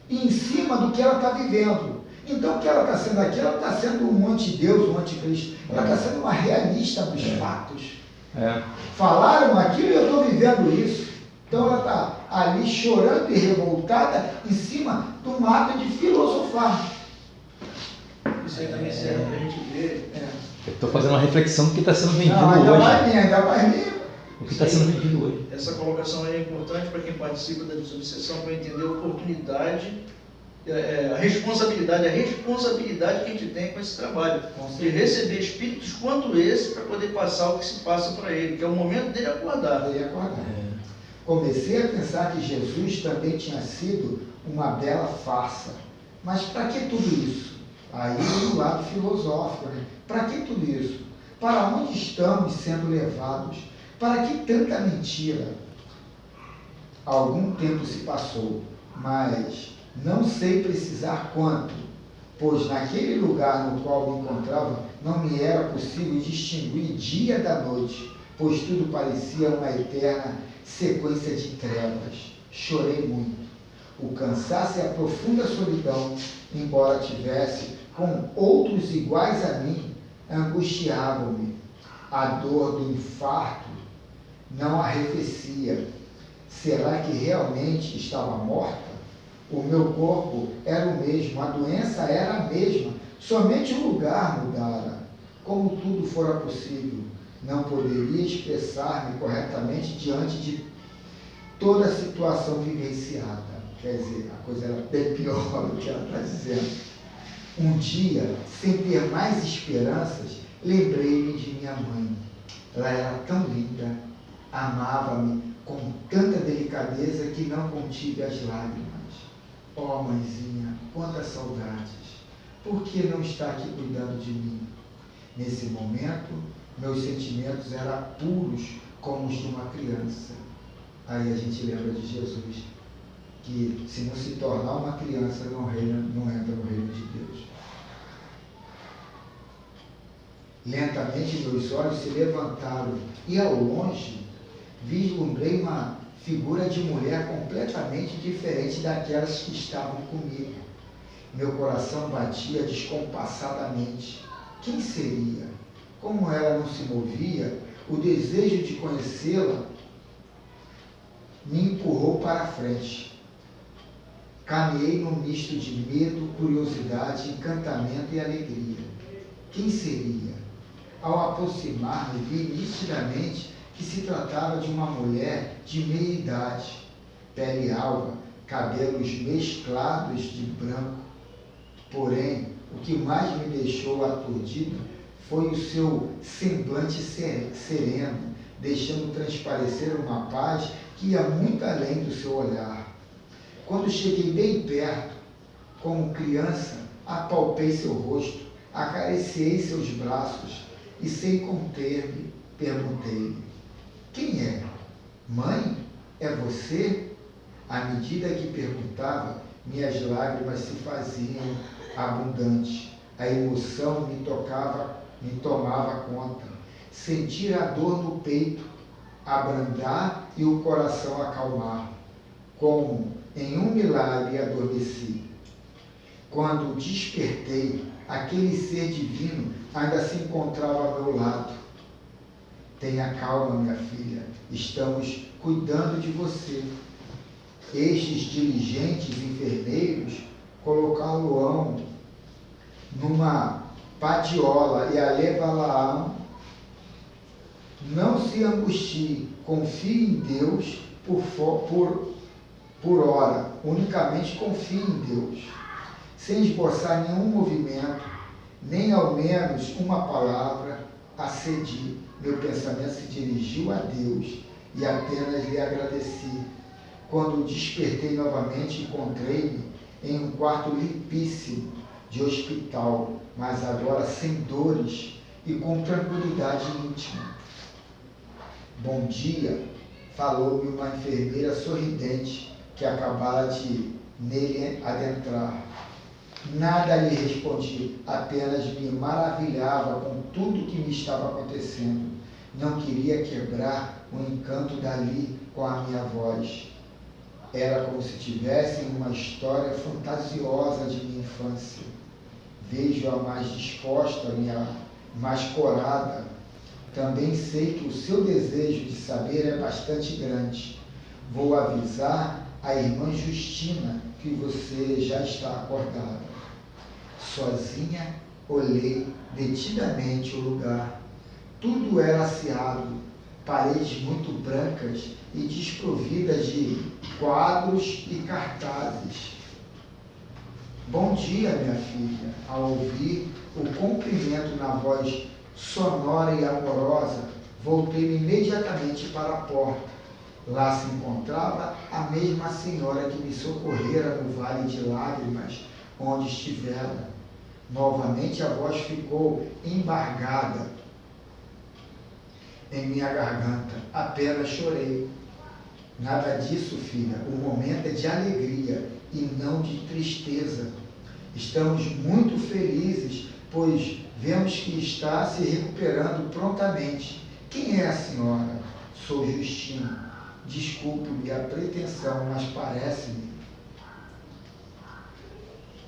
e em cima do que ela está vivendo. Então, o que ela está sendo aqui? Ela está sendo um antideus, um anticristo. Ela está sendo uma realista dos fatos. Falaram aquilo e eu estou vivendo isso. Então, ela está ali chorando e revoltada em cima do ato de filosofar. Isso aí também serve para a gente ver. Eu estou fazendo uma reflexão do que está sendo vendido Não, hoje. ainda vai vir. O que está sendo vendido hoje. Essa colocação aí é importante para quem participa da desobsessão, para entender a oportunidade, a responsabilidade que a gente tem com esse trabalho. De receber espíritos quanto esse para poder passar o que se passa para ele, que é o momento dele acordar. Comecei a pensar que Jesus também tinha sido uma bela farsa. Mas para que tudo isso? Aí do lado filosófico, né? Para que tudo isso? Para onde estamos sendo levados? Para que tanta mentira? Algum tempo se passou, mas não sei precisar quanto, pois naquele lugar no qual me encontrava não me era possível distinguir dia da noite, pois tudo parecia uma eterna sequência de trevas. Chorei muito. O cansaço e a profunda solidão, embora tivesse com outros iguais a mim, angustiavam-me. A dor do infarto não arrefecia. Será que realmente estava morta? O meu corpo era o mesmo, a doença era a mesma, somente o lugar mudara. Como tudo fora possível, não poderia expressar-me corretamente diante de toda a situação vivenciada. Quer dizer, a coisa era bem pior do que ela está dizendo. Um dia, sem ter mais esperanças, lembrei-me de minha mãe. Ela era tão linda, amava-me com tanta delicadeza que não contive as lágrimas. Oh, mãezinha, quantas saudades! por que não está aqui cuidando de mim? Nesse momento, meus sentimentos eram puros como os de uma criança. Aí a gente lembra de Jesus, que se não se tornar uma criança, não entra no reino de Deus. Lentamente meus olhos se levantaram e ao longe vislumbrei uma figura de mulher completamente diferente daquelas que estavam comigo. Meu coração batia descompassadamente. Quem seria? Como ela não se movia, o desejo de conhecê-la me empurrou para a frente. Caminhei num misto de medo, curiosidade, encantamento e alegria. Quem seria? Ao aproximar-me, vi nitidamente que se tratava de uma mulher de meia idade, pele alva, cabelos mesclados de branco. Porém, o que mais me deixou aturdido foi o seu semblante sereno, deixando transparecer uma paz que ia muito além do seu olhar. Quando cheguei bem perto, como criança, apalpei seu rosto, acariciei seus braços e, sem conter-me, perguntei-lhe: quem é? Mãe? É você? À medida que perguntava, minhas lágrimas se faziam abundantes. A emoção me tomava conta. Sentir a dor no peito abrandar e o coração acalmar. Como em um milagre adormeci. Quando despertei, aquele ser divino ainda se encontrava ao meu lado. Tenha calma, minha filha, estamos cuidando de você. Estes diligentes enfermeiros colocá-lo-ão numa padiola e a levá-la-ão. Não se angustie, confie em Deus por hora, unicamente confie em Deus. Sem esboçar nenhum movimento, nem ao menos uma palavra, acedi. Meu pensamento se dirigiu a Deus e apenas lhe agradeci. Quando despertei novamente, encontrei-me em um quarto limpíssimo de hospital, mas agora sem dores e com tranquilidade íntima. Bom dia, falou-me uma enfermeira sorridente que acabara de nele adentrar. Nada lhe respondi, apenas me maravilhava com tudo que me estava acontecendo. Não queria quebrar o encanto dali com a minha voz. Era como se tivesse uma história fantasiosa de minha infância. Vejo-a mais disposta, mais corada. Também sei que o seu desejo de saber é bastante grande. Vou avisar a irmã Justina que você já está acordada. Sozinha, olhei detidamente o lugar. Tudo era aciado, paredes muito brancas e desprovidas de quadros e cartazes. Bom dia, minha filha. Ao ouvir o cumprimento na voz sonora e amorosa, voltei-me imediatamente para a porta. Lá se encontrava a mesma senhora que me socorrera no vale de lágrimas, onde estivera. Novamente a voz ficou embargada em minha garganta. Apenas chorei. Nada disso, filha. O momento é de alegria e não de tristeza. Estamos muito felizes, pois vemos que está se recuperando prontamente. Quem é a senhora? Sou Justina. Desculpe-me a pretensão, mas parece-me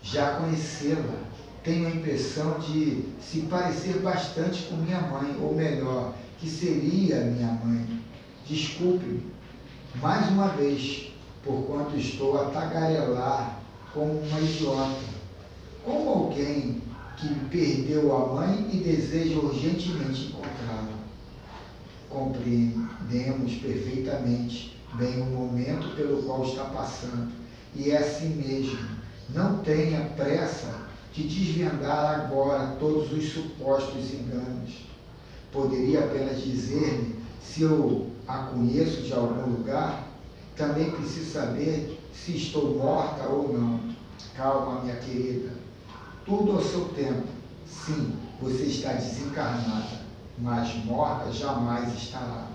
já conhecê-la. Tenho a impressão de se parecer bastante com minha mãe, ou melhor, que seria minha mãe. Desculpe-me, mais uma vez, porquanto estou a tagarelar como uma idiota. Como alguém que perdeu a mãe e deseja urgentemente encontrá-la. Compreendemos perfeitamente bem o momento pelo qual está passando, e é assim mesmo. Não tenha pressa de desvendar agora todos os supostos enganos. Poderia apenas dizer-me se eu a conheço de algum lugar? Também preciso saber se estou morta ou não. Calma, minha querida. tudo ao seu tempo. Sim, você está desencarnada, mas morta jamais estará.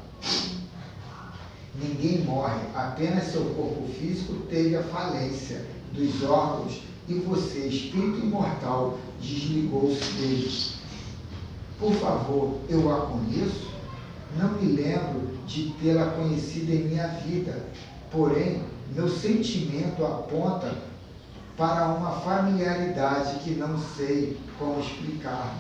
Ninguém morre, apenas seu corpo físico teve a falência dos órgãos e você, espírito imortal, desligou-se deles. Por favor, eu a conheço? Não me lembro de tê-la conhecido em minha vida, porém, meu sentimento aponta para uma familiaridade que não sei como explicar.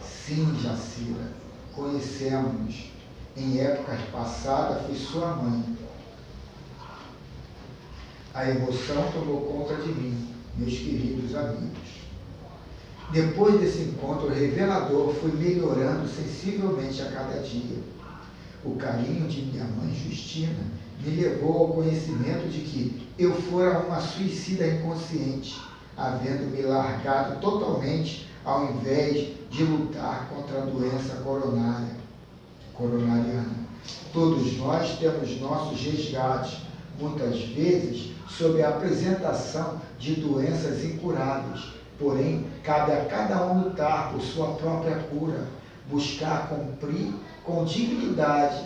Sim, Jacira, conhecemos-nos. Em épocas passadas, fui sua mãe. A emoção tomou conta de mim, meus queridos amigos. Depois desse encontro revelador, fui melhorando sensivelmente a cada dia. O carinho de minha mãe Justina me levou ao conhecimento de que eu fora uma suicida inconsciente, havendo me largado totalmente ao invés de lutar contra a doença coronariana. Todos nós temos nossos resgates, muitas vezes sob a apresentação de doenças incuráveis. Porém, cabe a cada um lutar por sua própria cura, buscar cumprir com dignidade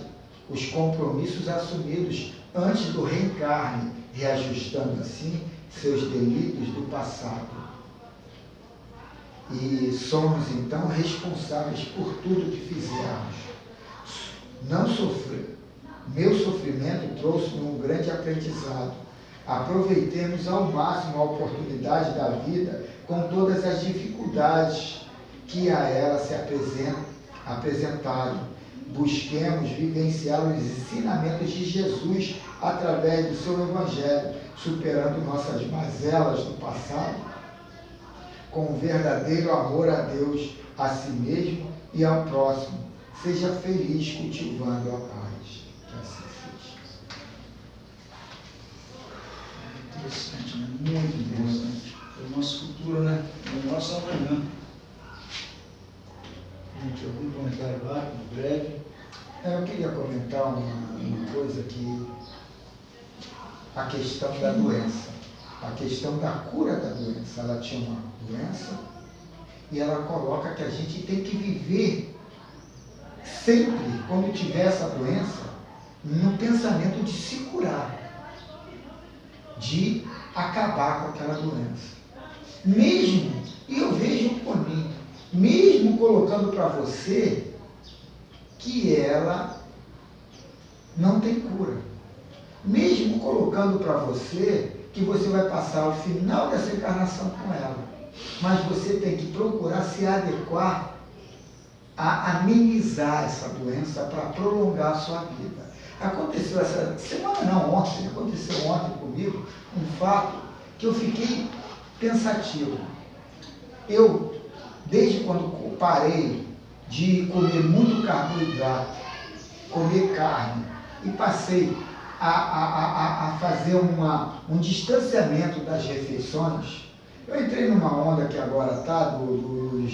os compromissos assumidos antes do reencarne, reajustando assim seus delitos do passado. E somos então responsáveis por tudo que fizermos. Não sofrer. Meu sofrimento trouxe-me um grande aprendizado. Aproveitemos ao máximo a oportunidade da vida com todas as dificuldades que a ela se apresentarem. Busquemos vivenciar os ensinamentos de Jesus através do seu Evangelho, superando nossas mazelas do passado, com um verdadeiro amor a Deus, a si mesmo e ao próximo. Seja feliz cultivando a paz. Que assim seja. Interessante, né? Muito interessante. É o nosso futuro, né? É o nosso amanhã. Gente, algum comentário rápido, breve? Eu queria comentar uma coisa que... A questão da doença. A questão da cura da doença. Ela tinha uma doença e ela coloca que a gente tem que viver sempre, quando tiver essa doença, no pensamento de se curar, de acabar com aquela doença. Mesmo, e eu vejo por mim, mesmo colocando para você que ela não tem cura. Mesmo colocando para você que você vai passar o final dessa encarnação com ela. Mas você tem que procurar se adequar a amenizar essa doença para prolongar a sua vida. Aconteceu essa semana, não, ontem, aconteceu ontem comigo um fato que eu fiquei pensativo. Eu, desde quando parei de comer muito carboidrato, comer carne, e passei a fazer um distanciamento das refeições, eu entrei numa onda que agora está do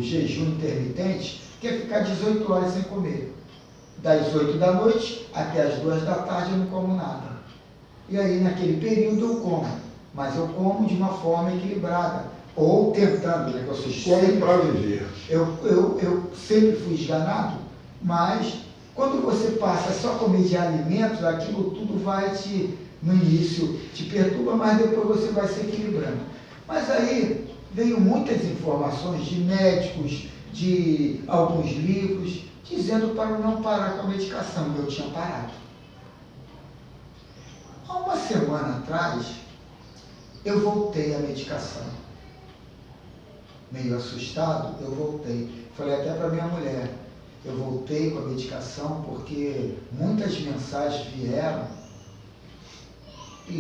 jejum intermitente, que é ficar 18 horas sem comer. Das 8 da noite até as 2 da tarde eu não como nada. E aí naquele período eu como, mas eu como de uma forma equilibrada, ou tentando, né, que eu sou Como para viver. Eu sempre fui esganado, mas quando você passa só a comer de alimentos, aquilo tudo vai no início te perturba, mas depois você vai se equilibrando. Mas aí veio muitas informações de médicos, de alguns livros, dizendo para não parar com a medicação, que eu tinha parado. Há uma semana atrás, eu voltei à medicação. Meio assustado, eu voltei. Falei até para minha mulher, eu voltei com a medicação porque muitas mensagens vieram e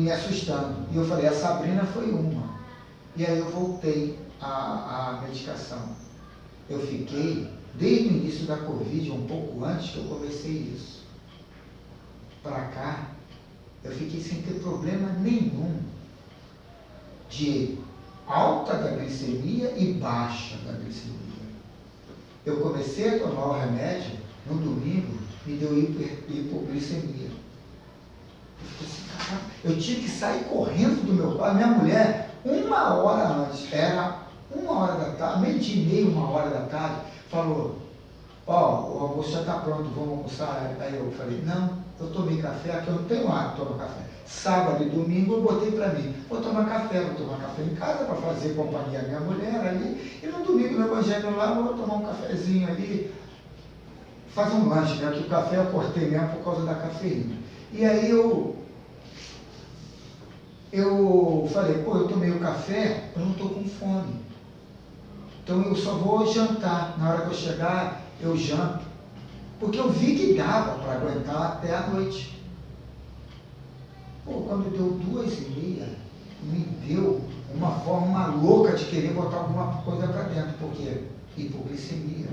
me assustando. E eu falei, a Sabrina foi uma. E aí eu voltei à medicação. Eu fiquei, desde o início da Covid, um pouco antes que eu comecei isso, para cá, eu fiquei sem ter problema nenhum de alta da glicemia e baixa da glicemia. Eu comecei a tomar o remédio, no domingo, me deu hipoglicemia. Eu fiquei assim, caramba, Eu tive que sair correndo do meu quarto. Minha mulher, 1 hora antes, era 1 hora da tarde, 12h30, 1 hora da tarde, falou, ó, o almoço já está pronto, vamos almoçar. Aí eu falei, não, eu tomei café, aqui eu não tenho hábito de tomar café. Sábado e domingo eu botei para mim, vou tomar café em casa para fazer companhia à minha mulher ali, e no domingo no evangelho lá, vou tomar um cafezinho ali, fazer um lanche, né? Que o café eu cortei mesmo por causa da cafeína. E aí eu falei, pô, eu tomei o café, eu não estou com fome. Então eu só vou jantar. Na hora que eu chegar, eu janto. Porque eu vi que dava para aguentar até a noite. Pô, quando deu 2h30, me deu uma forma louca de querer botar alguma coisa para dentro. Porque hipoglicemia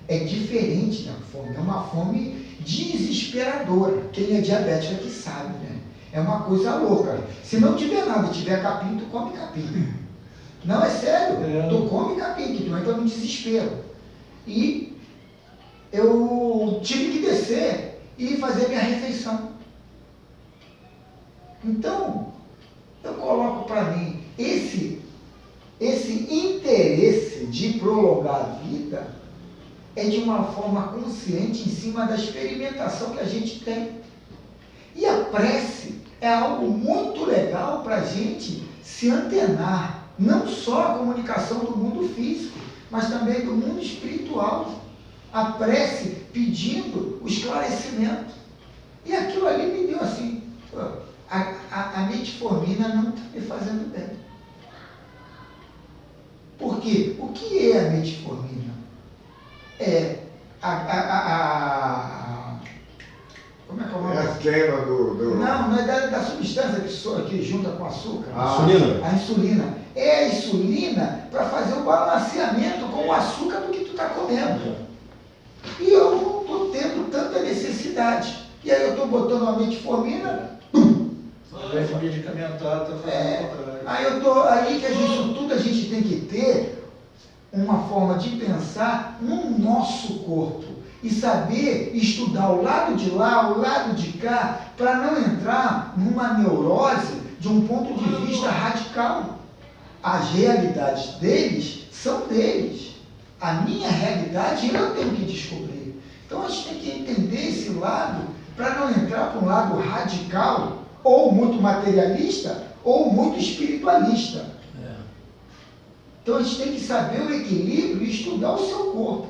é diferente da fome. É uma fome desesperadora. Quem é diabético é que sabe, né? É uma coisa louca. Se não tiver nada, tiver capim, tu come capim. Não, é sério. Tu come capim, que tu entra no desespero. E eu tive que descer e fazer minha refeição. Então, eu coloco para mim esse interesse de prolongar a vida é de uma forma consciente em cima da experimentação que a gente tem. E a prece é algo muito legal para a gente se antenar, não só a comunicação do mundo físico, mas também do mundo espiritual. A prece pedindo o esclarecimento. E aquilo ali me deu assim, a metformina não está me fazendo bem. Por quê? O que é a metformina? É como é que é o nome? É a queima do... Não é da substância que junta com açúcar. Insulina. A insulina. É a insulina para fazer o balanceamento com o açúcar do que tu está comendo. E eu não estou tendo tanta necessidade. E aí eu estou botando a metformina, Vai medicamentar, está fazendo o contrário. Aí que isso tudo a gente tem que ter uma forma de pensar no nosso corpo e saber estudar o lado de lá, o lado de cá, para não entrar numa neurose de um ponto de vista radical. As realidades deles são deles. A minha realidade eu tenho que descobrir. Então a gente tem que entender esse lado para não entrar para um lado radical, ou muito materialista, ou muito espiritualista. Então a gente tem que saber o equilíbrio e estudar o seu corpo.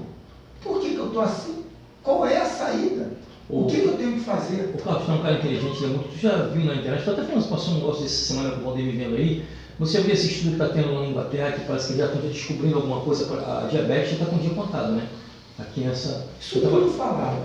Por que eu estou assim? Qual é a saída? O que eu tenho que fazer? O Carlos é um cara inteligente, tu já viu na internet, tu até falando, passou um negócio dessa semana com o Valdir me vendo aí. Você já viu esse estudo que está tendo lá na Inglaterra, que parece que já estão descobrindo alguma coisa para a diabetes, já está com o dia contado, né? Aqui nessa... Isso eu vou falar.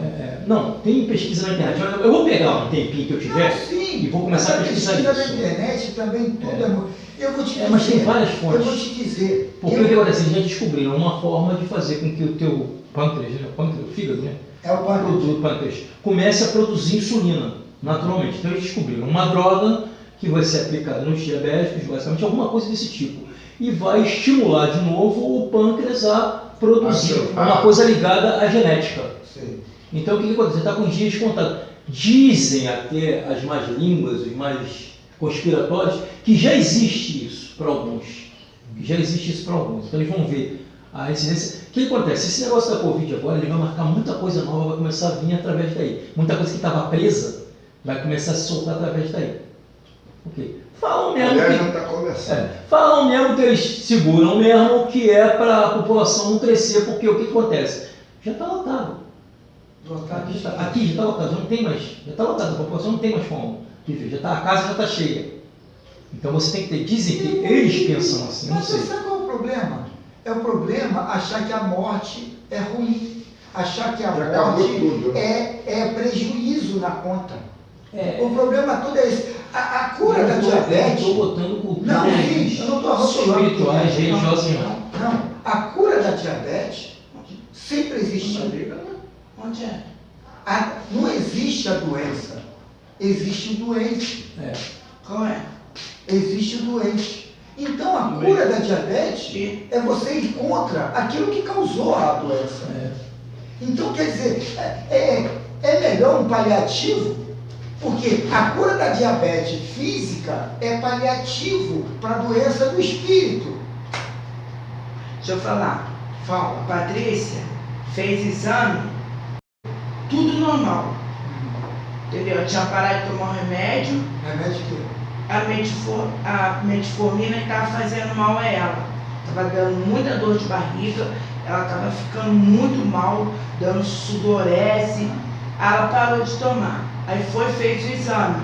Não, tem pesquisa na internet. Eu vou pegar um tempinho que eu tiver e vou começar a pesquisar isso. Pesquisa na internet também tudo é muito... Eu vou te dizer, mas tem várias fontes. Eu vou te dizer. Porque o que acontece? Já descobriram uma forma de fazer com que o teu pâncreas, o fígado, né? É o pâncreas. Comece a produzir insulina, naturalmente. Então eles descobriram uma droga que vai ser aplicada nos diabéticos, basicamente alguma coisa desse tipo. E vai estimular de novo o pâncreas a produzir uma coisa ligada à genética. Sim. Então o que acontece? Está com os dias contados. Dizem até as más línguas, os mais conspiratórios, que já existe isso para alguns. Então eles vão ver a incidência. O que acontece? Esse negócio da Covid agora, ele vai marcar muita coisa nova, vai começar a vir através daí. Muita coisa que estava presa vai começar a se soltar através daí. Ok. Falam mesmo já está começando. Falam mesmo que eles seguram mesmo que é para a população não crescer, porque o que acontece? Já está lotado. Aqui já está lotado, já não tem mais. Já está lotado, a população não tem mais como viver. A casa já está cheia. Então você tem que ter. Dizem que eles pensam assim, não sei. Mas sabe qual é o problema? É o problema achar que a morte é ruim. Achar que a morte tudo, né? é prejuízo na conta. O problema todo é esse. A cura da diabetes. Estou botando cultura. Não, sim, eu não estou arrotulando. Espirituais, religiosas, não. A cura da diabetes sempre existiu. Onde é? Não existe a doença. Existe o doente. Qual é? Existe o doente. Então a cura da diabetes é você ir contra aquilo que causou a doença. Então quer dizer, é melhor um paliativo Porque a cura da diabetes física é paliativo para a doença do espírito. Deixa eu falar. Fala. Patrícia fez exame, tudo normal. Entendeu? Eu tinha parado de tomar um remédio. Remédio que? A metformina estava fazendo mal a ela. Estava dando muita dor de barriga, ela estava ficando muito mal, dando sudorese. Ela parou de tomar. Aí fez o exame.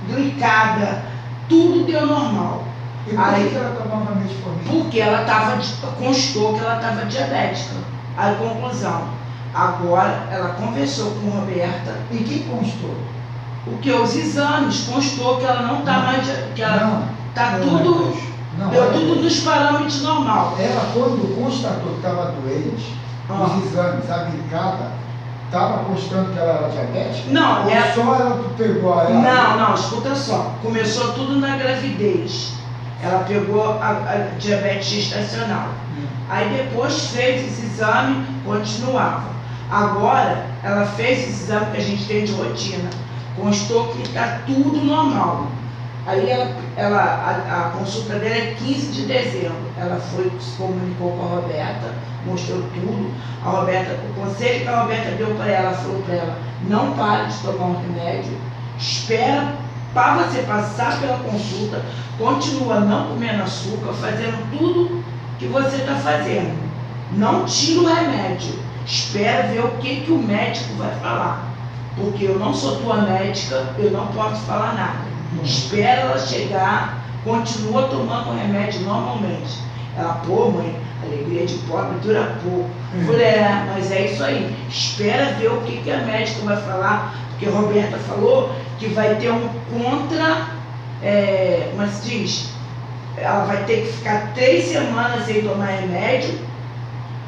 Glicada, tudo deu normal. E por Aí, que ela tomava metformina? porque constou que ela estava diabética. Aí, conclusão. Agora, ela conversou com a Roberta. E quem constou? Os exames constou que ela não está mais. Que ela está tudo. Não, Deu tudo nos parâmetros normal. Ela, quando constatou que estava doente, os exames, a glicada, estava constando que ela era diabética? Não, ou só ela pegou ela? Não, escuta só. Começou tudo na gravidez. Ela pegou a diabetes gestacional. Aí depois fez esse exame, continuava. Agora, ela fez esse exame que a gente tem de rotina. Constou que está tudo normal. Aí a consulta dela é 15 de dezembro. Ela se comunicou com a Roberta, mostrou tudo. O conselho que a Roberta deu para ela, falou para ela, não pare de tomar um remédio, espera para você passar pela consulta, continua não comendo açúcar, fazendo tudo que você está fazendo. Não tira o remédio, espera ver o que o médico vai falar. Porque eu não sou tua médica, eu não posso falar nada. Espera ela chegar, continua tomando o remédio normalmente. Ela, mãe, alegria de pobre dura pouco. Eu falei, mas é isso aí. Espera ver o que a médica vai falar, porque a Roberta falou que vai ter um como se diz? Ela vai ter que ficar 3 semanas sem tomar remédio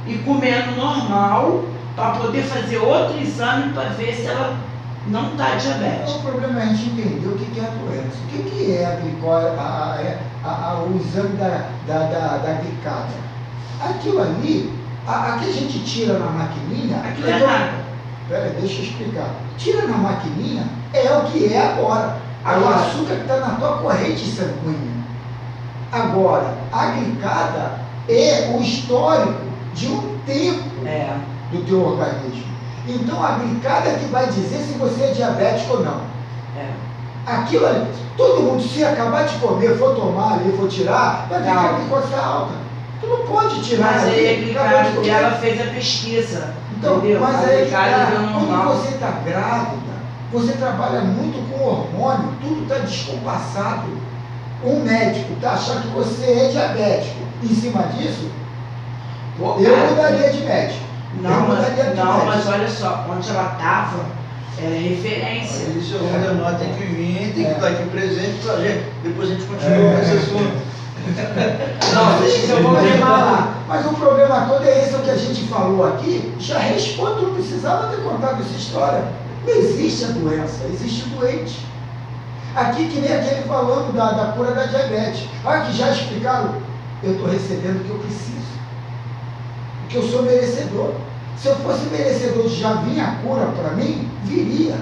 e comendo normal para poder fazer outro exame para ver se ela não está diabética. O problema é a gente entender o que é a doença. O que é a glicose, o exame da glicada? Aquilo ali, a que a gente tira na maquininha... Aquilo é nada. Peraí, deixa eu explicar. Tira na maquininha é o que é agora. É o açúcar que está na tua corrente sanguínea. Agora, a glicada é o histórico de um tempo do teu organismo. Então, a glicada é que vai dizer se você é diabético ou não. Aquilo ali, todo mundo, se acabar de comer, for tomar ali, for tirar, vai ver que a glicose está alta. Tu não pode tirar. Mas aí a glicada, e ela fez a pesquisa. Então, entendeu? mas a aí quando você está grávida, você trabalha muito com hormônio, tudo está descompassado. Um médico está achando que você é diabético. Em cima disso, eu mudaria de médico. Mas olha só, onde ela estava, era referência. Isso o Valdemar tem que vir, tem que estar aqui presente para a gente. Depois a gente continua com esse assunto. Não, deixa que eu vou levar lá. Mas o problema todo é esse, o que a gente falou aqui, já responde, não precisava ter contado essa história. Não existe a doença, existe o doente. Aqui que nem aquele falando da cura da diabetes. Que já explicaram, eu estou recebendo o que eu preciso. Porque eu sou merecedor. Se eu fosse merecedor de já vir a cura para mim, viria.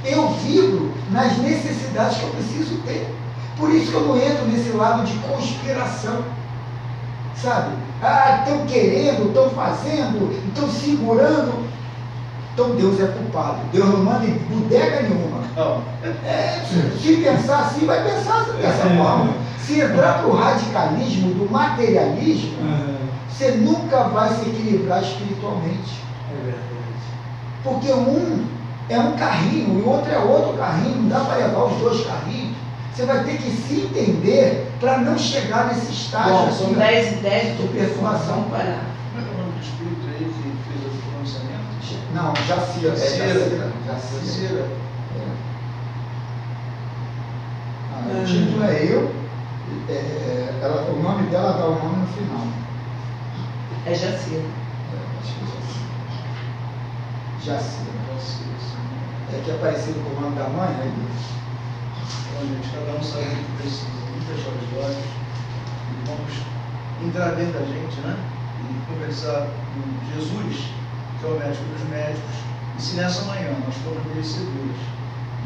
Eu vibro nas necessidades que eu preciso ter. Por isso que eu não entro nesse lado de conspiração. Sabe? Estão querendo, estão fazendo, estão segurando. Então Deus é culpado. Deus não manda em bodega nenhuma. Se pensar assim, vai pensar dessa forma. Se entrar para o radicalismo, do materialismo, você nunca vai se equilibrar espiritualmente. É verdade. Porque um é um carrinho e o outro é outro carrinho. Não dá para levar os dois carrinhos. Você vai ter que se entender para não chegar nesse estágio. Bom, são 10 ideias de perturbação. Como é o nome do espírito aí que fez o pronunciamento? Não, Jacira. Jacira. O título é Eu. O nome dela dá o nome no final. É Jacira. Acho que é Jacira. É que é parecido com o nome da mãe, né? Gente, cada um sabe o que precisa. Vamos fechar os olhos e vamos entrar dentro da gente, né? E conversar com Jesus, que é o médico dos médicos. E se nessa manhã nós formos merecedores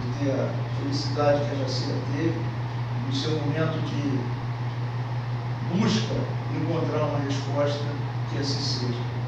de ter a felicidade que a Jacira teve, no seu momento de busca, encontrar uma resposta que assim seja.